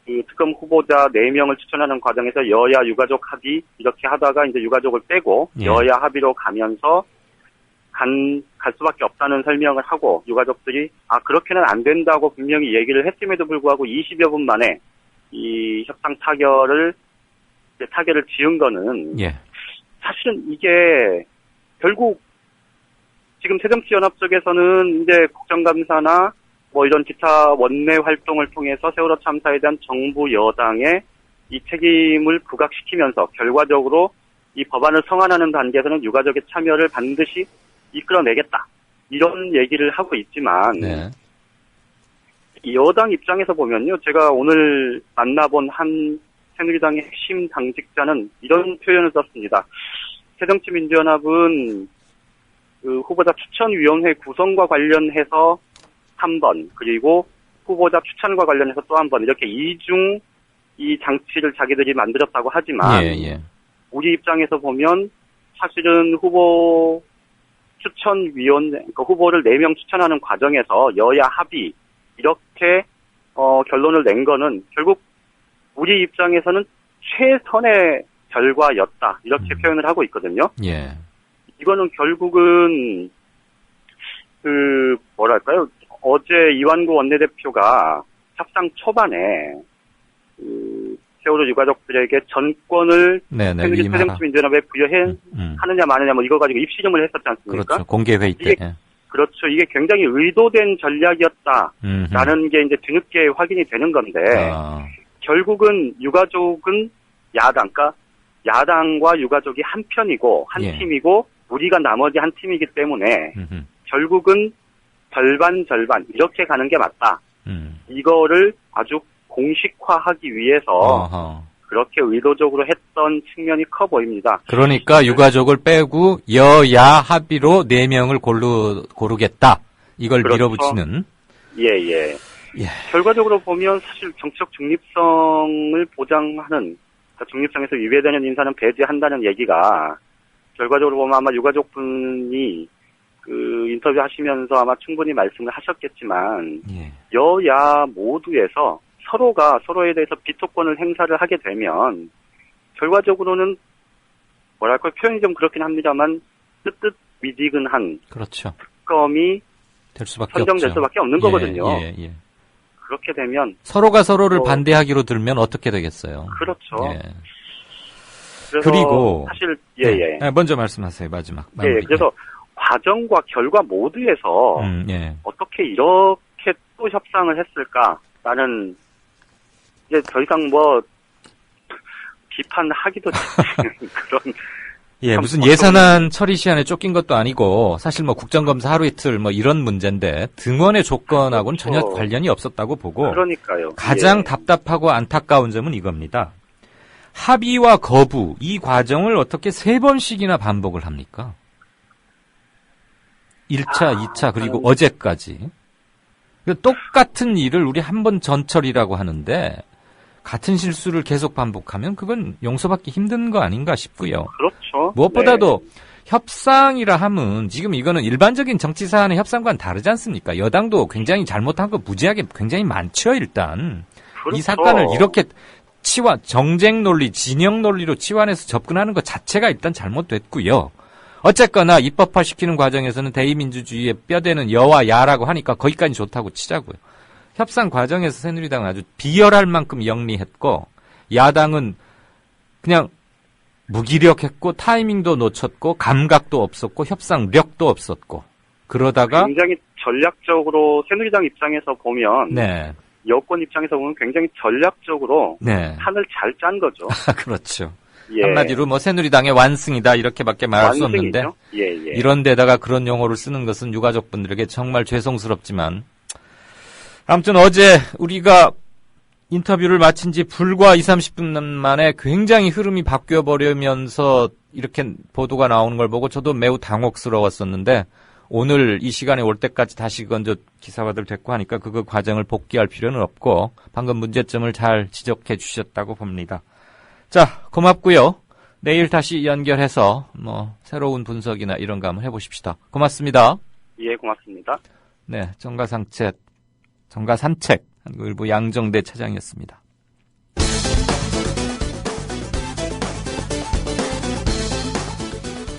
그 특검 후보자 4명을 추천하는 과정에서 여야 유가족 합의 이렇게 하다가 이제 유가족을 빼고 예. 여야 합의로 가면서 갈 수밖에 없다는 설명을 하고 유가족들이 그렇게는 안 된다고 분명히 얘기를 했음에도 불구하고 20여 분 만에 이 협상 타결을 지은 거는 예. 사실은 이게 결국 지금 새정치연합 쪽에서는 이제 국정감사나 이런 기타 원내 활동을 통해서 세월호 참사에 대한 정부 여당의 이 책임을 부각시키면서 결과적으로 이 법안을 성안하는 단계에서는 유가족의 참여를 반드시 이끌어내겠다. 이런 얘기를 하고 있지만 네. 여당 입장에서 보면요. 제가 오늘 만나본 한 새누리당의 핵심 당직자는 이런 표현을 썼습니다. 새정치민주연합은 그 후보자 추천위원회 구성과 관련해서 한 번, 그리고 후보자 추천과 관련해서 또 한 번, 이렇게 이중 이 장치를 자기들이 만들었다고 하지만 예. 우리 입장에서 보면 사실은 후보 추천위원, 그러니까 후보를 4명 추천하는 과정에서 여야 합의 이렇게 결론을 낸 거는 결국 우리 입장에서는 최선의 결과였다 이렇게 표현을 하고 있거든요. 예. 이거는 결국은 뭐랄까요? 어제 이완구 원내대표가 협상 초반에 세월호 유가족들에게 전권을 새누리 새정치민주연합에 부여하느냐 마느냐 뭐 이거 가지고 입시름을 했었지 않습니까? 그렇죠. 공개회의 때. 그렇죠. 이게 굉장히 의도된 전략이었다라는 게 이제 뒤늦게 확인이 되는 건데 결국은 유가족은 야당과 유가족이 한 편이고 한 팀이고 우리가 나머지 한 팀이기 때문에 결국은 절반 이렇게 가는 게 맞다. 이거를 아주 공식화하기 위해서 그렇게 의도적으로 했던 측면이 커 보입니다. 그러니까 유가족을 빼고 여야 합의로 4명을 고르겠다. 이걸 그렇죠. 밀어붙이는. 예. 결과적으로 보면 사실 정치적 중립성을 보장하는, 그러니까 중립성에서 위배되는 인사는 배제한다는 얘기가 결과적으로 보면 아마 유가족분이 인터뷰 하시면서 아마 충분히 말씀을 하셨겠지만 여야 모두에서 서로가 서로에 대해서 비토권을 행사를 하게 되면 결과적으로는 뭐랄까 표현이 좀 그렇긴 합니다만 뜨뜻미지근한 그렇죠. 특검이 될 수밖에 선정될 없죠. 수밖에 없는 거거든요. 예. 그렇게 되면 서로가 서로를 반대하기로 들면 어떻게 되겠어요? 그렇죠. 예. 그리고 사실 먼저 말씀하세요. 마지막. 그래서 과정과 결과 모두에서 어떻게 이렇게 또 협상을 했을까라는 이제 더 이상 뭐 비판하기도 그런 무슨 예산안 처리 시한에 쫓긴 것도 아니고 사실 뭐 국정감사 하루 이틀 뭐 이런 문제인데 등원의 조건하고는 전혀 관련이 없었다고 보고 그러니까요. 가장 답답하고 안타까운 점은 이겁니다. 합의와 거부 이 과정을 어떻게 3번씩이나 반복을 합니까? 1차, 2차 그리고 어제까지 똑같은 일을 우리 한 번 전철이라고 하는데 같은 실수를 계속 반복하면 그건 용서받기 힘든 거 아닌가 싶고요. 그렇죠. 무엇보다도 협상이라 하면 지금 이거는 일반적인 정치 사안의 협상과는 다르지 않습니까? 여당도 굉장히 잘못한 거 무지하게 굉장히 많죠. 일단 그렇죠. 이 사건을 이렇게 정쟁 논리, 진영 논리로 치환해서 접근하는 것 자체가 일단 잘못됐고요. 어쨌거나 입법화시키는 과정에서는 대의민주주의에 뼈대는 여와 야라고 하니까 거기까지 좋다고 치자고요. 협상 과정에서 새누리당은 아주 비열할 만큼 영리했고 야당은 그냥 무기력했고 타이밍도 놓쳤고 감각도 없었고 협상력도 없었고 그러다가 굉장히 전략적으로 새누리당 입장에서 보면 여권 입장에서 보면 굉장히 전략적으로 판을 잘 짠 거죠. 그렇죠. 한마디로 뭐 새누리당의 완승이다 이렇게밖에 말할 수 없는데 이런 데다가 그런 용어를 쓰는 것은 유가족분들에게 정말 죄송스럽지만 아무튼 어제 우리가 인터뷰를 마친 지 불과 20-30분 만에 굉장히 흐름이 바뀌어버리면서 이렇게 보도가 나오는 걸 보고 저도 매우 당혹스러웠었는데 오늘 이 시간에 올 때까지 다시 건져 기사화들 됐고 하니까 그 과정을 복귀할 필요는 없고 방금 문제점을 잘 지적해 주셨다고 봅니다. 자, 고맙고요. 내일 다시 연결해서 뭐 새로운 분석이나 이런 거 한번 해보십시다. 고맙습니다. 예, 고맙습니다. 네, 정가산책 한국일보 양정대 차장이었습니다.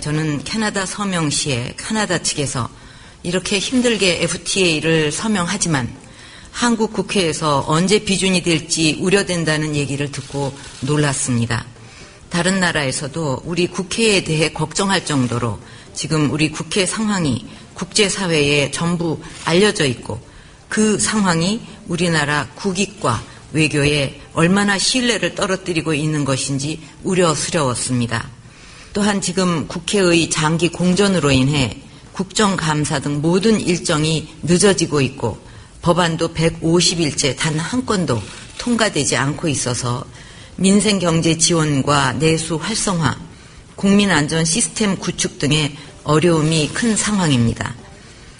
저는 캐나다 서명시에 캐나다 측에서 이렇게 힘들게 FTA를 서명하지만 한국 국회에서 언제 비준이 될지 우려된다는 얘기를 듣고 놀랐습니다. 다른 나라에서도 우리 국회에 대해 걱정할 정도로 지금 우리 국회 상황이 국제사회에 전부 알려져 있고 그 상황이 우리나라 국익과 외교에 얼마나 신뢰를 떨어뜨리고 있는 것인지 우려스러웠습니다. 또한 지금 국회의 장기 공전으로 인해 국정감사 등 모든 일정이 늦어지고 있고 법안도 150일째 단 한 건도 통과되지 않고 있어서 민생경제 지원과 내수 활성화, 국민안전 시스템 구축 등의 어려움이 큰 상황입니다.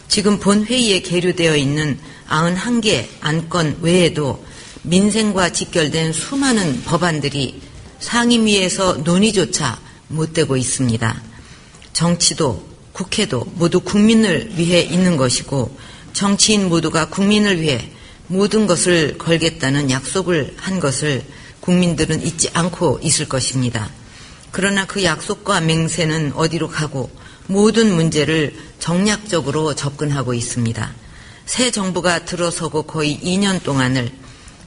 지금 본회의에 계류되어 있는 91개 안건 외에도 민생과 직결된 수많은 법안들이 상임위에서 논의조차 못되고 있습니다. 정치도 국회도 모두 국민을 위해 있는 것이고 정치인 모두가 국민을 위해 모든 것을 걸겠다는 약속을 한 것을 국민들은 잊지 않고 있을 것입니다. 그러나 그 약속과 맹세는 어디로 가고 모든 문제를 정략적으로 접근하고 있습니다. 새 정부가 들어서고 거의 2년 동안을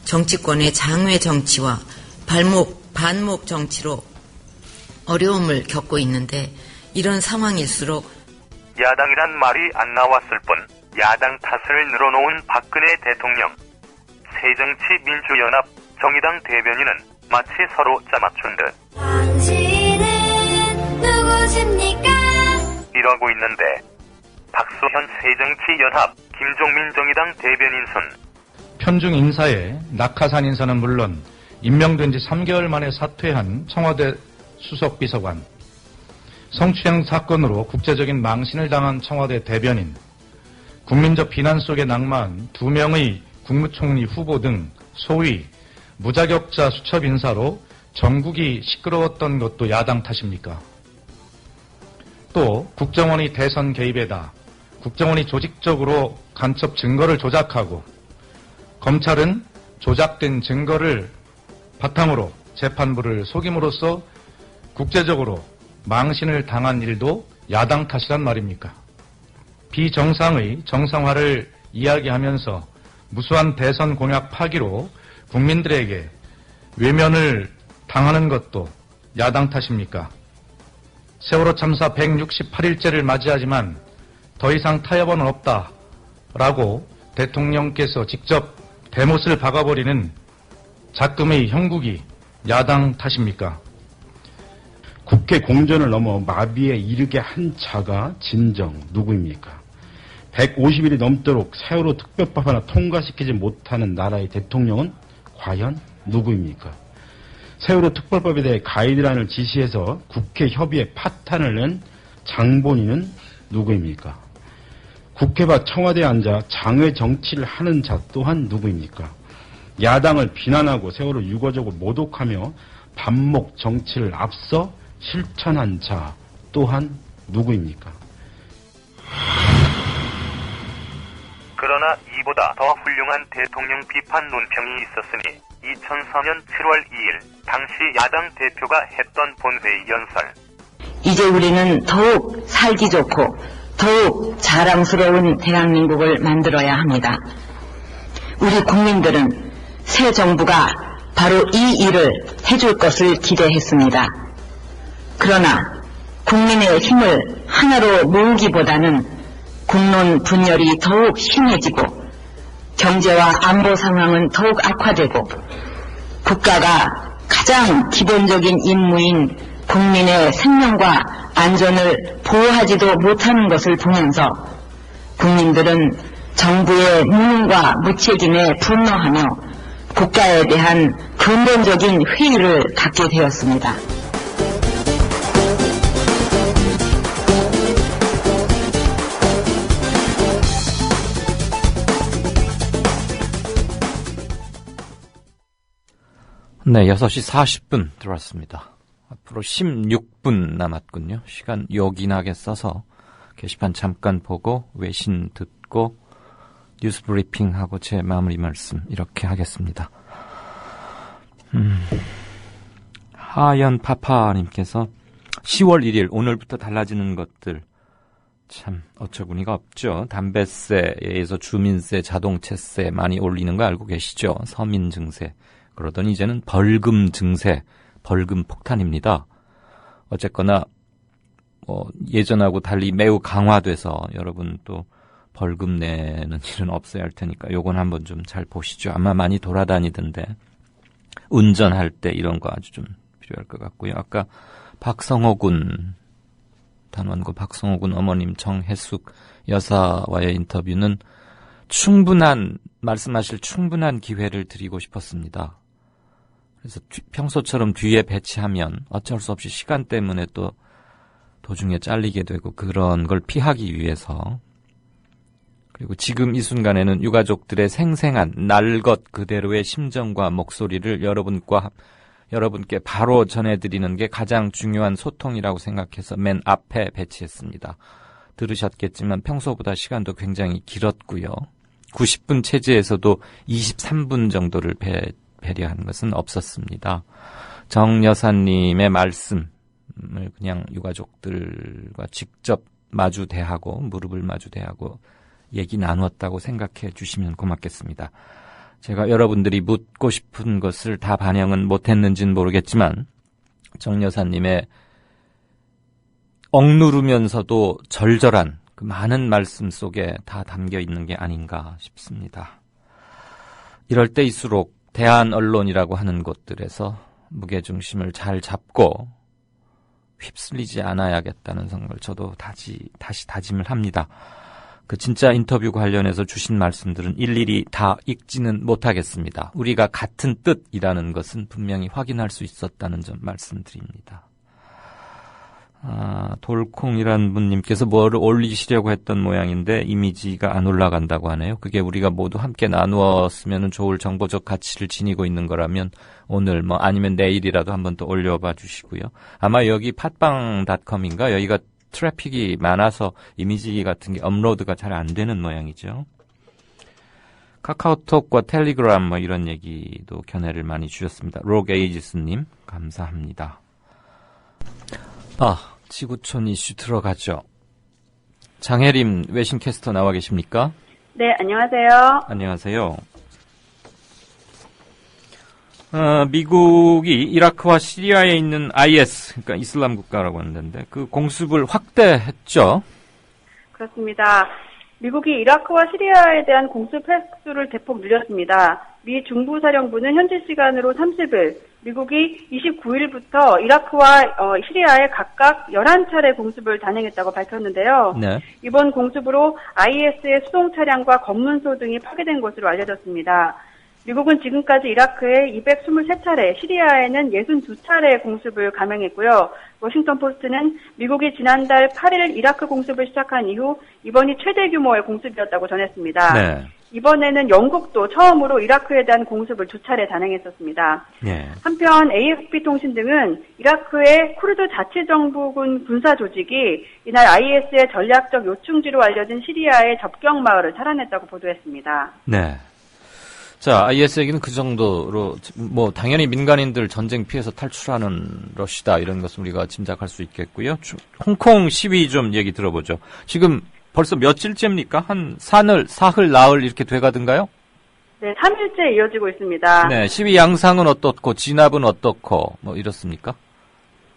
정치권의 장외 정치와 반목 정치로 어려움을 겪고 있는데 이런 상황일수록 야당이란 말이 안 나왔을 뿐 야당 탓을 늘어놓은 박근혜 대통령, 새정치민주연합 정의당 대변인은 마치 서로 짜맞춘 듯 당신은 누구십니까? 이러고 있는데 박수현 새정치연합 김종민 정의당 대변인 손 편중 인사에 낙하산 인사는 물론 임명된 지 3개월 만에 사퇴한 청와대 수석비서관, 성추행 사건으로 국제적인 망신을 당한 청와대 대변인, 국민적 비난 속에 낭만 2명의 국무총리 후보 등 소위 무자격자 수첩 인사로 전국이 시끄러웠던 것도 야당 탓입니까? 또 국정원이 대선 개입에다 국정원이 조직적으로 간첩 증거를 조작하고 검찰은 조작된 증거를 바탕으로 재판부를 속임으로써 국제적으로 망신을 당한 일도 야당 탓이란 말입니까? 비정상의 정상화를 이야기하면서 무수한 대선 공약 파기로 국민들에게 외면을 당하는 것도 야당 탓입니까? 세월호 참사 168일째를 맞이하지만 더 이상 타협은 없다라고 대통령께서 직접 대못을 박아버리는 작금의 형국이 야당 탓입니까? 국회 공전을 넘어 마비에 이르게 한 자가 진정 누구입니까? 150일이 넘도록 세월호 특별법 하나 통과시키지 못하는 나라의 대통령은 과연 누구입니까? 세월호 특별법에 대해 가이드라인을 지시해서 국회 협의에 파탄을 낸 장본인은 누구입니까? 국회와 청와대에 앉아 장외 정치를 하는 자 또한 누구입니까? 야당을 비난하고 세월호 유가족을 모독하며 반목 정치를 앞서 실천한 자 또한 누구입니까? 그러나 이보다 더 훌륭한 대통령 비판 논평이 있었으니 2004년 7월 2일 당시 야당 대표가 했던 본회의 연설. 이제 우리는 더욱 살기 좋고 더욱 자랑스러운 대한민국을 만들어야 합니다. 우리 국민들은 새 정부가 바로 이 일을 해줄 것을 기대했습니다. 그러나 국민의 힘을 하나로 모으기보다는 국론 분열이 더욱 심해지고 경제와 안보 상황은 더욱 악화되고 국가가 가장 기본적인 임무인 국민의 생명과 안전을 보호하지도 못하는 것을 보면서 국민들은 정부의 무능과 무책임에 분노하며 국가에 대한 근본적인 회의를 갖게 되었습니다. 네, 6시 40분 들어왔습니다. 앞으로 16분 남았군요. 시간 요긴하게 써서 게시판 잠깐 보고 외신 듣고 뉴스 브리핑하고 제 마무리 말씀 이렇게 하겠습니다. 하연 파파님께서 10월 1일 오늘부터 달라지는 것들 참 어처구니가 없죠. 담배세에서 주민세, 자동차세 많이 올리는 거 알고 계시죠? 서민 증세. 그러더니 이제는 벌금 증세, 벌금 폭탄입니다. 어쨌거나 예전하고 달리 매우 강화돼서 여러분 또 벌금 내는 일은 없어야 할 테니까 요건 한번 좀 잘 보시죠. 아마 많이 돌아다니던데 운전할 때 이런 거 아주 좀 필요할 것 같고요. 아까 박성호군 단원고 박성호군 어머님 정혜숙 여사와의 인터뷰는 말씀하실 충분한 기회를 드리고 싶었습니다. 그래서 평소처럼 뒤에 배치하면 어쩔 수 없이 시간 때문에 또 도중에 잘리게 되고 그런 걸 피하기 위해서 그리고 지금 이 순간에는 유가족들의 생생한 날 것 그대로의 심정과 목소리를 여러분께 바로 전해드리는 게 가장 중요한 소통이라고 생각해서 맨 앞에 배치했습니다. 들으셨겠지만 평소보다 시간도 굉장히 길었고요. 90분 체제에서도 23분 정도를 배려한 것은 없었습니다. 정 여사님의 말씀을 그냥 유가족들과 직접 마주대하고 무릎을 마주대하고 얘기 나누었다고 생각해 주시면 고맙겠습니다. 제가 여러분들이 묻고 싶은 것을 다 반영은 못했는지는 모르겠지만 정 여사님의 억누르면서도 절절한 그 많은 말씀 속에 다 담겨 있는 게 아닌가 싶습니다. 이럴 때일수록 대한 언론이라고 하는 곳들에서 무게중심을 잘 잡고 휩쓸리지 않아야겠다는 생각을 저도 다시 다짐을 합니다. 그 진짜 인터뷰 관련해서 주신 말씀들은 일일이 다 읽지는 못하겠습니다. 우리가 같은 뜻이라는 것은 분명히 확인할 수 있었다는 점 말씀드립니다. 돌콩이란 분님께서 뭐를 올리시려고 했던 모양인데 이미지가 안 올라간다고 하네요. 그게 우리가 모두 함께 나누었으면 좋을 정보적 가치를 지니고 있는 거라면 오늘 아니면 내일이라도 한번 더 올려봐 주시고요. 아마 여기 팟빵.com인가 여기가 트래픽이 많아서 이미지 같은 게 업로드가 잘 안 되는 모양이죠. 카카오톡과 텔레그램 이런 얘기도 견해를 많이 주셨습니다. 록에이지스님 감사합니다. 지구촌 이슈 들어가죠. 장혜림 외신캐스터 나와 계십니까? 네, 안녕하세요. 안녕하세요. 미국이 이라크와 시리아에 있는 IS, 그러니까 이슬람 국가라고 하는데 그 공습을 확대했죠? 그렇습니다. 미국이 이라크와 시리아에 대한 공습 횟수를 대폭 늘렸습니다. 미 중부사령부는 현지 시간으로 30일, 미국이 29일부터 이라크와 시리아에 각각 11차례 공습을 단행했다고 밝혔는데요. 네. 이번 공습으로 IS의 수송 차량과 검문소 등이 파괴된 것으로 알려졌습니다. 미국은 지금까지 이라크에 223차례, 시리아에는 62차례 공습을 감행했고요. 워싱턴 포스트는 미국이 지난달 8일 이라크 공습을 시작한 이후 이번이 최대 규모의 공습이었다고 전했습니다. 네. 이번에는 영국도 처음으로 이라크에 대한 공습을 2차례 단행했었습니다. 네. 한편 AFP 통신 등은 이라크의 쿠르드 자치정부군 군사 조직이 이날 IS의 전략적 요충지로 알려진 시리아의 접경 마을을 살아냈다고 보도했습니다. 네. 자, IS 얘기는 그 정도로, 당연히 민간인들 전쟁 피해서 탈출하는 러시다, 이런 것을 우리가 짐작할 수 있겠고요. 홍콩 시위 좀 얘기 들어보죠. 지금 벌써 며칠째입니까? 한 사흘, 나흘 이렇게 돼가든가요? 네, 3일째 이어지고 있습니다. 네, 시위 양상은 어떻고, 진압은 어떻고, 이렇습니까?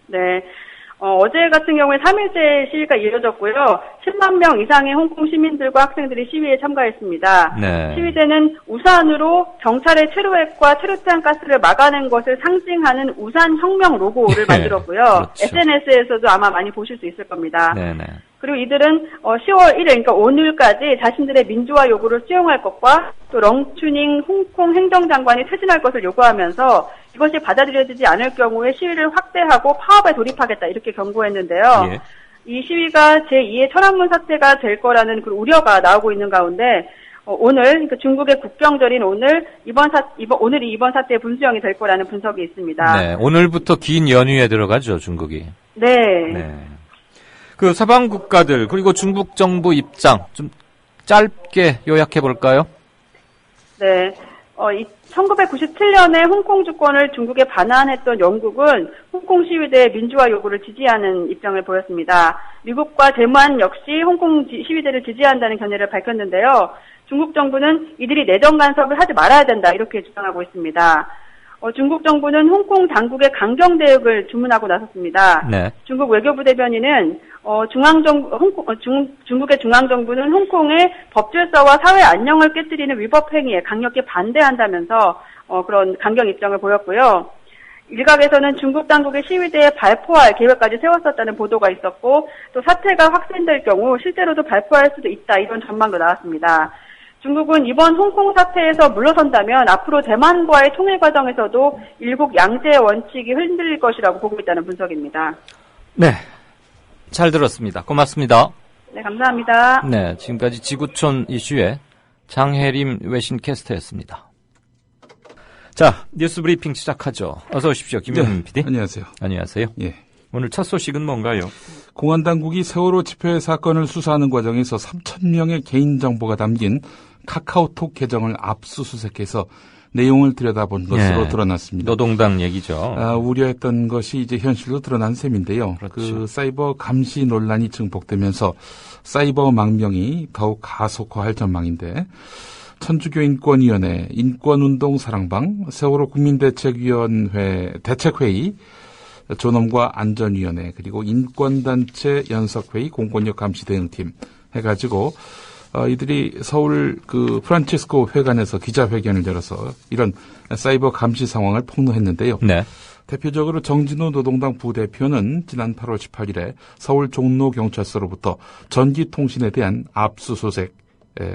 네. 어제 같은 경우에 3일째 시위가 이어졌고요. 10만 명 이상의 홍콩 시민들과 학생들이 시위에 참가했습니다. 네. 시위대는 우산으로 경찰의 체류액과 체류탄 가스를 막아낸 것을 상징하는 우산 혁명 로고를 만들었고요. 그렇죠. SNS에서도 아마 많이 보실 수 있을 겁니다. 네네. 그리고 이들은 10월 1일, 그러니까 오늘까지 자신들의 민주화 요구를 수용할 것과 또 렁추닝 홍콩 행정장관이 퇴진할 것을 요구하면서 이것이 받아들여지지 않을 경우에 시위를 확대하고 파업에 돌입하겠다 이렇게 경고했는데요. 예. 이 시위가 제2의 천안문 사태가 될 거라는 그 우려가 나오고 있는 가운데 오늘 그러니까 중국의 국경절인 오늘이 이번 사태의 분수령이 될 거라는 분석이 있습니다. 네, 오늘부터 긴 연휴에 들어가죠, 중국이. 네. 네. 그 서방 국가들 그리고 중국 정부 입장 좀 짧게 요약해 볼까요? 네. 1997년에 홍콩 주권을 중국에 반환했던 영국은 홍콩 시위대의 민주화 요구를 지지하는 입장을 보였습니다. 미국과 대만 역시 홍콩 시위대를 지지한다는 견해를 밝혔는데요. 중국 정부는 이들이 내정 간섭을 하지 말아야 된다 이렇게 주장하고 있습니다. 중국 정부는 홍콩 당국의 강경 대응을 주문하고 나섰습니다. 네. 중국 외교부 대변인은 중국의 중앙정부는 홍콩의 법 질서와 사회 안녕을 깨뜨리는 위법 행위에 강력히 반대한다면서 그런 강경 입장을 보였고요. 일각에서는 중국 당국의 시위대에 발포할 계획까지 세웠었다는 보도가 있었고 또 사태가 확산될 경우 실제로도 발포할 수도 있다 이런 전망도 나왔습니다. 중국은 이번 홍콩 사태에서 물러선다면 앞으로 대만과의 통일 과정에서도 일국 양제의 원칙이 흔들릴 것이라고 보고 있다는 분석입니다. 네, 잘 들었습니다. 고맙습니다. 네, 감사합니다. 네, 지금까지 지구촌 이슈의 장혜림 외신캐스터였습니다. 자, 뉴스 브리핑 시작하죠. 어서 오십시오. 김영민 PD. 안녕하세요. 안녕하세요. 예. 오늘 첫 소식은 뭔가요? 공안당국이 세월호 집회 사건을 수사하는 과정에서 3,000명의 개인정보가 담긴 카카오톡 계정을 압수수색해서 내용을 들여다본 것으로 드러났습니다. 노동당 얘기죠. 우려했던 것이 이제 현실로 드러난 셈인데요. 그렇죠. 그 사이버 감시 논란이 증폭되면서 사이버 망명이 더욱 가속화할 전망인데 천주교인권위원회, 인권운동 사랑방, 세월호 국민대책위원회, 대책회의, 존엄과 안전위원회, 그리고 인권단체 연석회의, 공권력 감시 대응팀 해가지고 이들이 서울 그 프란치스코 회관에서 기자회견을 열어서 이런 사이버 감시 상황을 폭로했는데요. 네. 대표적으로 정진우 노동당 부대표는 지난 8월 18일에 서울 종로경찰서로부터 전기통신에 대한 압수수색,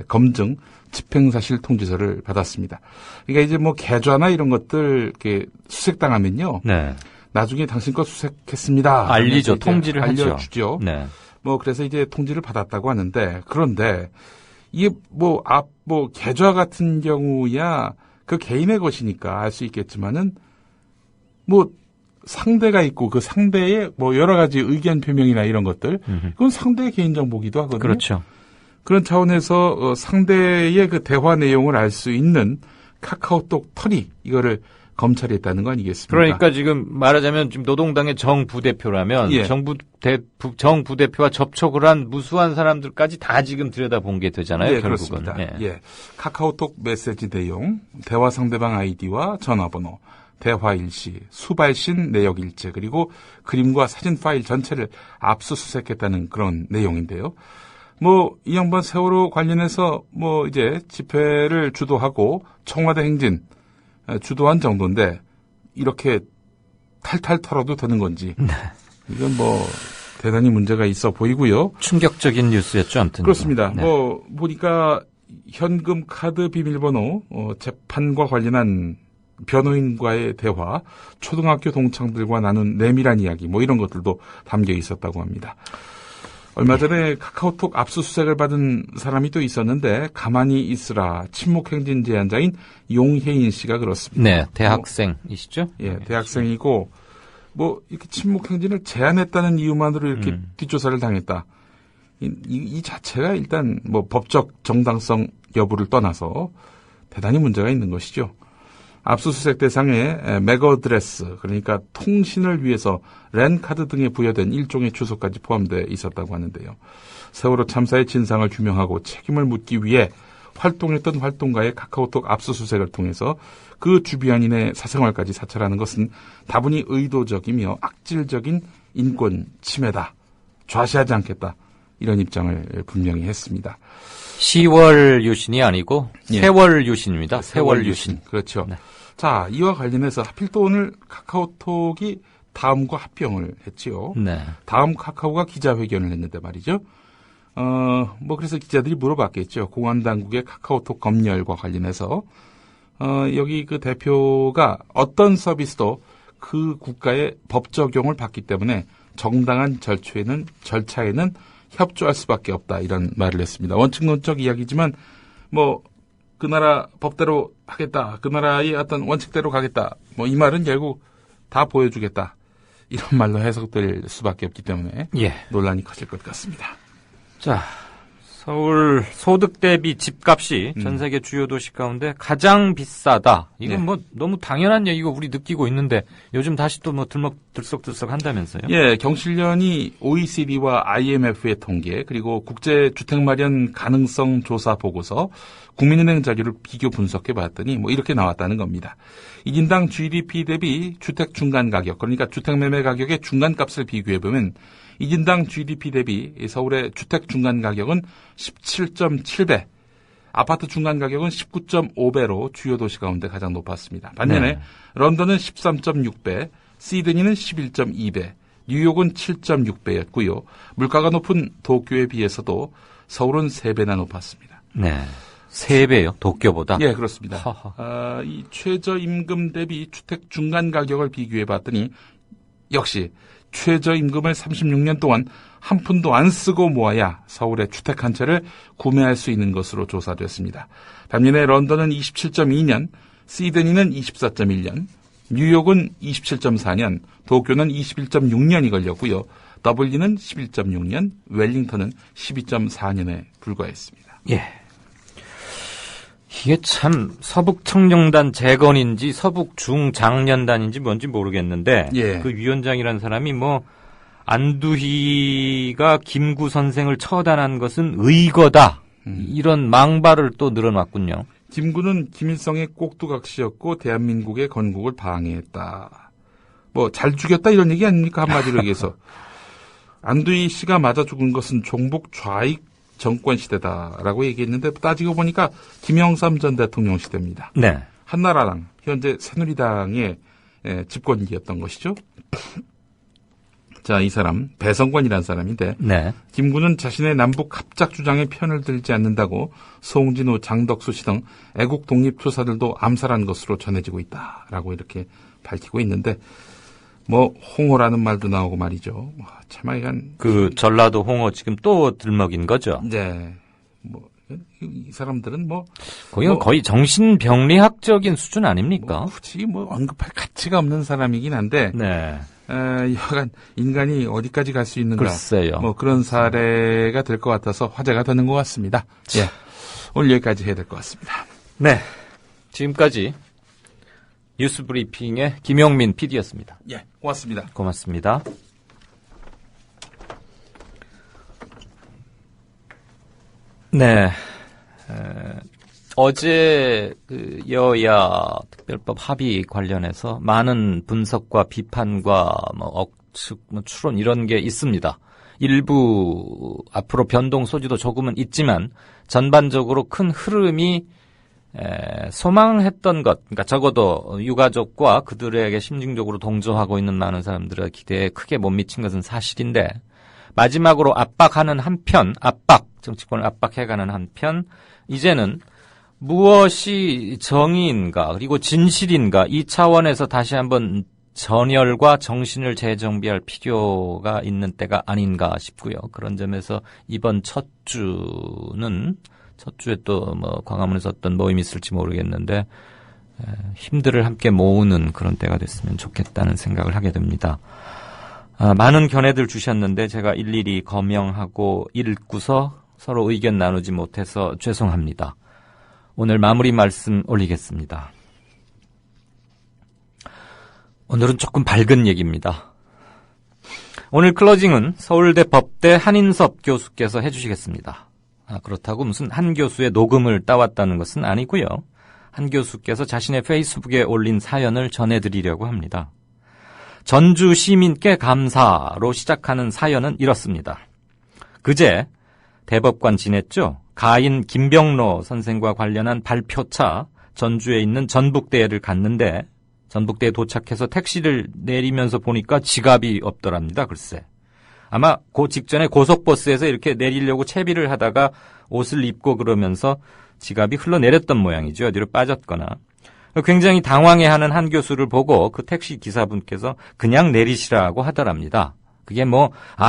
검증, 집행사실 통지서를 받았습니다. 그러니까 이제 뭐 계좌나 이런 것들 이렇게 수색당하면요. 네. 나중에 당신 거 수색했습니다. 알리죠. 통지를 알려주죠. 네. 뭐 그래서 이제 통지를 받았다고 하는데 그런데 이게 뭐 계좌 같은 경우야 그 개인의 것이니까 알 수 있겠지만은 뭐 상대가 있고 그 상대의 뭐 여러 가지 의견 표명이나 이런 것들 그건 상대의 개인정보기도 하거든요. 그렇죠. 그런 차원에서 상대의 그 대화 내용을 알 수 있는 카카오톡 털이 이거를 검찰이 했다는 거 아니겠습니까? 그러니까 지금 말하자면 지금 노동당의 정 부대표라면 예. 정 부대표와 접촉을 한 무수한 사람들까지 다 지금 들여다본 게 되잖아요. 예, 결국은. 그렇습니다. 예. 카카오톡 메시지 내용, 대화 상대방 아이디와 전화번호, 대화 일시, 수발신 내역 일체, 그리고 그림과 사진 파일 전체를 압수수색했다는 그런 내용인데요. 뭐 이 양반 세월호 관련해서 뭐 이제 집회를 주도하고 청와대 행진 주도한 정도인데 이렇게 탈탈 털어도 되는 건지 이건 뭐 대단히 문제가 있어 보이고요. 충격적인 뉴스였죠, 아무튼. 그렇습니다. 네. 뭐 보니까 현금 카드 비밀번호, 재판과 관련한 변호인과의 대화, 초등학교 동창들과 나눈 내밀한 이야기, 뭐 이런 것들도 담겨 있었다고 합니다. 얼마 전에 카카오톡 압수수색을 받은 사람이 또 있었는데 가만히 있으라 침묵행진 제안자인 용혜인 씨가 그렇습니다. 네, 대학생이시죠? 예, 대학생이고 뭐 이렇게 침묵행진을 제안했다는 이유만으로 이렇게 뒷조사를 당했다. 이 자체가 일단 뭐 법적 정당성 여부를 떠나서 대단히 문제가 있는 것이죠. 압수수색 대상에 맥어드레스, 그러니까 통신을 위해서 랜카드 등에 부여된 일종의 주소까지 포함되어 있었다고 하는데요. 세월호 참사의 진상을 규명하고 책임을 묻기 위해 활동했던 활동가의 카카오톡 압수수색을 통해서 그 주변인의 사생활까지 사찰하는 것은 다분히 의도적이며 악질적인 인권 침해다. 좌시하지 않겠다. 이런 입장을 분명히 했습니다. 10월 유신이 아니고 예. 세월 유신입니다. 세월 유신. 그렇죠. 네. 자, 이와 관련해서 하필 또 오늘 카카오톡이 다음과 합병을 했지요. 네. 다음 카카오가 기자회견을 했는데 말이죠. 뭐 그래서 기자들이 물어봤겠죠. 공안당국의 카카오톡 검열과 관련해서 여기 그 대표가 어떤 서비스도 그 국가의 법 적용을 받기 때문에 정당한 절차에는 협조할 수밖에 없다 이런 말을 했습니다. 원칙론적 이야기지만 뭐 그 나라 법대로 하겠다. 그 나라의 어떤 원칙대로 가겠다. 뭐 이 말은 결국 다 보여주겠다. 이런 말로 해석될 수밖에 없기 때문에 예. 논란이 커질 것 같습니다. 자, 서울 소득 대비 집값이 전 세계 주요 도시 가운데 가장 비싸다. 이건 예. 뭐 너무 당연한 얘기고 우리 느끼고 있는데 요즘 다시 또 뭐 들썩들썩 한다면서요? 예, 경실련이 OECD와 IMF의 통계 그리고 국제 주택 마련 가능성 조사 보고서 국민은행 자료를 비교 분석해 봤더니 뭐 이렇게 나왔다는 겁니다. 1인당 GDP 대비 주택 중간 가격, 그러니까 주택 매매 가격의 중간 값을 비교해 보면 1인당 GDP 대비 서울의 주택 중간 가격은 17.7배, 아파트 중간 가격은 19.5배로 주요 도시 가운데 가장 높았습니다. 반면에 네. 런던은 13.6배, 시드니는 11.2배, 뉴욕은 7.6배였고요. 물가가 높은 도쿄에 비해서도 서울은 3배나 높았습니다. 네. 3배요? 도쿄보다? 예, 그렇습니다. 이 최저임금 대비 주택 중간 가격을 비교해 봤더니 역시 최저임금을 36년 동안 한 푼도 안 쓰고 모아야 서울에 주택 한 채를 구매할 수 있는 것으로 조사됐습니다. 반면에 런던은 27.2년, 시드니는 24.1년, 뉴욕은 27.4년, 도쿄는 21.6년이 걸렸고요. 더블린은 11.6년, 웰링턴은 12.4년에 불과했습니다. 예. 이게 참 서북청정단 재건인지 서북중장년단인지 뭔지 모르겠는데 예. 그 위원장이라는 사람이 뭐 안두희가 김구 선생을 처단한 것은 의거다. 이런 망발을 또 늘어놨군요. 김구는 김일성의 꼭두각시였고 대한민국의 건국을 방해했다. 뭐 잘 죽였다 이런 얘기 아닙니까? 한마디로 얘기해서. 안두희 씨가 맞아 죽은 것은 종북 좌익 정권 시대다라고 얘기했는데 따지고 보니까 김영삼 전 대통령 시대입니다. 네. 한나라당, 현재 새누리당의 집권기였던 것이죠. 자, 이 사람 배성관이라는 사람인데 네. 김구는 자신의 남북 합작 주장에 편을 들지 않는다고 송진우, 장덕수 씨 등 애국 독립 투사들도 암살한 것으로 전해지고 있다라고 이렇게 밝히고 있는데 뭐 홍어라는 말도 나오고 말이죠. 참하여간 그 전라도 홍어 지금 또 들먹인 거죠. 네. 뭐 이 사람들은 거의 정신병리학적인 수준 아닙니까? 굳이 언급할 가치가 없는 사람이긴 한데. 네. 여간 인간이 어디까지 갈 수 있는가. 글쎄요. 그런 사례가 될 것 같아서 화제가 되는 것 같습니다. 예. 오늘 여기까지 해야 될 것 같습니다. 네. 지금까지 뉴스 브리핑의 김용민 PD였습니다. 예. 고맙습니다. 고맙습니다. 네. 어제 그 여야 특별법 합의 관련해서 많은 분석과 비판과 억측, 추론 이런 게 있습니다. 일부 앞으로 변동 소지도 조금은 있지만 전반적으로 큰 흐름이 소망했던 것, 그러니까 적어도 유가족과 그들에게 심증적으로 동조하고 있는 많은 사람들의 기대에 크게 못 미친 것은 사실인데 마지막으로 압박하는 한편, 정치권을 압박해가는 한편 이제는 무엇이 정의인가 그리고 진실인가 이 차원에서 다시 한번 전열과 정신을 재정비할 필요가 있는 때가 아닌가 싶고요. 그런 점에서 이번 첫 주에 또 광화문에서 어떤 모임이 있을지 모르겠는데 힘들을 함께 모으는 그런 때가 됐으면 좋겠다는 생각을 하게 됩니다. 많은 견해들 주셨는데 제가 일일이 검명하고 읽고서 서로 의견 나누지 못해서 죄송합니다. 오늘 마무리 말씀 올리겠습니다. 오늘은 조금 밝은 얘기입니다. 오늘 클로징은 서울대 법대 한인섭 교수께서 해주시겠습니다. 그렇다고 무슨 한 교수의 녹음을 따왔다는 것은 아니고요. 한 교수께서 자신의 페이스북에 올린 사연을 전해드리려고 합니다. 전주 시민께 감사로 시작하는 사연은 이렇습니다. 그제 대법관 지냈죠? 가인 김병로 선생과 관련한 발표차 전주에 있는 전북대를 갔는데 전북대에 도착해서 택시를 내리면서 보니까 지갑이 없더랍니다. 글쎄. 아마 그 직전에 고속버스에서 이렇게 내리려고 채비를 하다가 옷을 입고 그러면서 지갑이 흘러내렸던 모양이죠. 어디로 빠졌거나. 굉장히 당황해하는 한 교수를 보고 그 택시 기사분께서 그냥 내리시라고 하더랍니다. 그게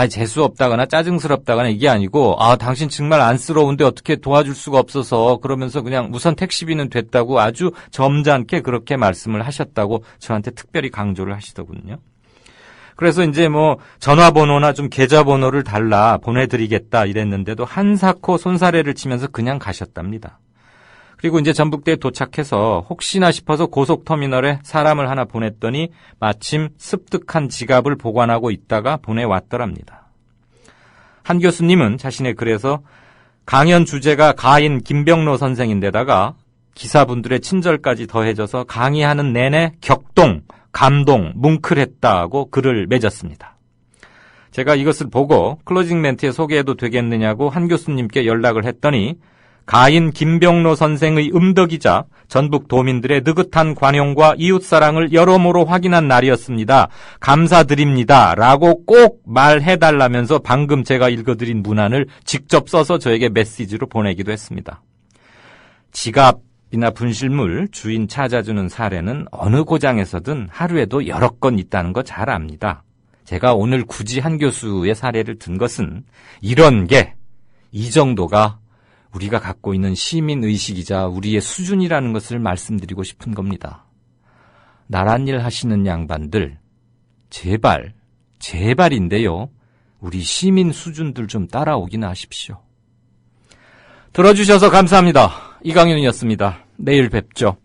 재수 없다거나 짜증스럽다거나 이게 아니고, 당신 정말 안쓰러운데 어떻게 도와줄 수가 없어서 그러면서 그냥 우선 택시비는 됐다고 아주 점잖게 그렇게 말씀을 하셨다고 저한테 특별히 강조를 하시더군요. 그래서 이제 전화번호나 좀 계좌번호를 달라 보내드리겠다 이랬는데도 한사코 손사래를 치면서 그냥 가셨답니다. 그리고 이제 전북대에 도착해서 혹시나 싶어서 고속터미널에 사람을 하나 보냈더니 마침 습득한 지갑을 보관하고 있다가 보내왔더랍니다. 한 교수님은 자신의 글에서 강연 주제가 가인 김병로 선생인데다가 기사분들의 친절까지 더해져서 강의하는 내내 격동, 감동, 뭉클했다고 글을 맺었습니다. 제가 이것을 보고 클로징 멘트에 소개해도 되겠느냐고 한 교수님께 연락을 했더니 가인 김병로 선생의 음덕이자 전북 도민들의 느긋한 관용과 이웃사랑을 여러모로 확인한 날이었습니다. 감사드립니다. 라고 꼭 말해달라면서 방금 제가 읽어드린 문안을 직접 써서 저에게 메시지로 보내기도 했습니다. 지갑이나 분실물 주인 찾아주는 사례는 어느 고장에서든 하루에도 여러 건 있다는 거 잘 압니다. 제가 오늘 굳이 한 교수의 사례를 든 것은 이런 게, 이 정도가 우리가 갖고 있는 시민의식이자 우리의 수준이라는 것을 말씀드리고 싶은 겁니다. 나란 일 하시는 양반들, 제발인데요. 우리 시민 수준들 좀 따라오기나 하십시오. 들어주셔서 감사합니다. 이강윤이었습니다. 내일 뵙죠.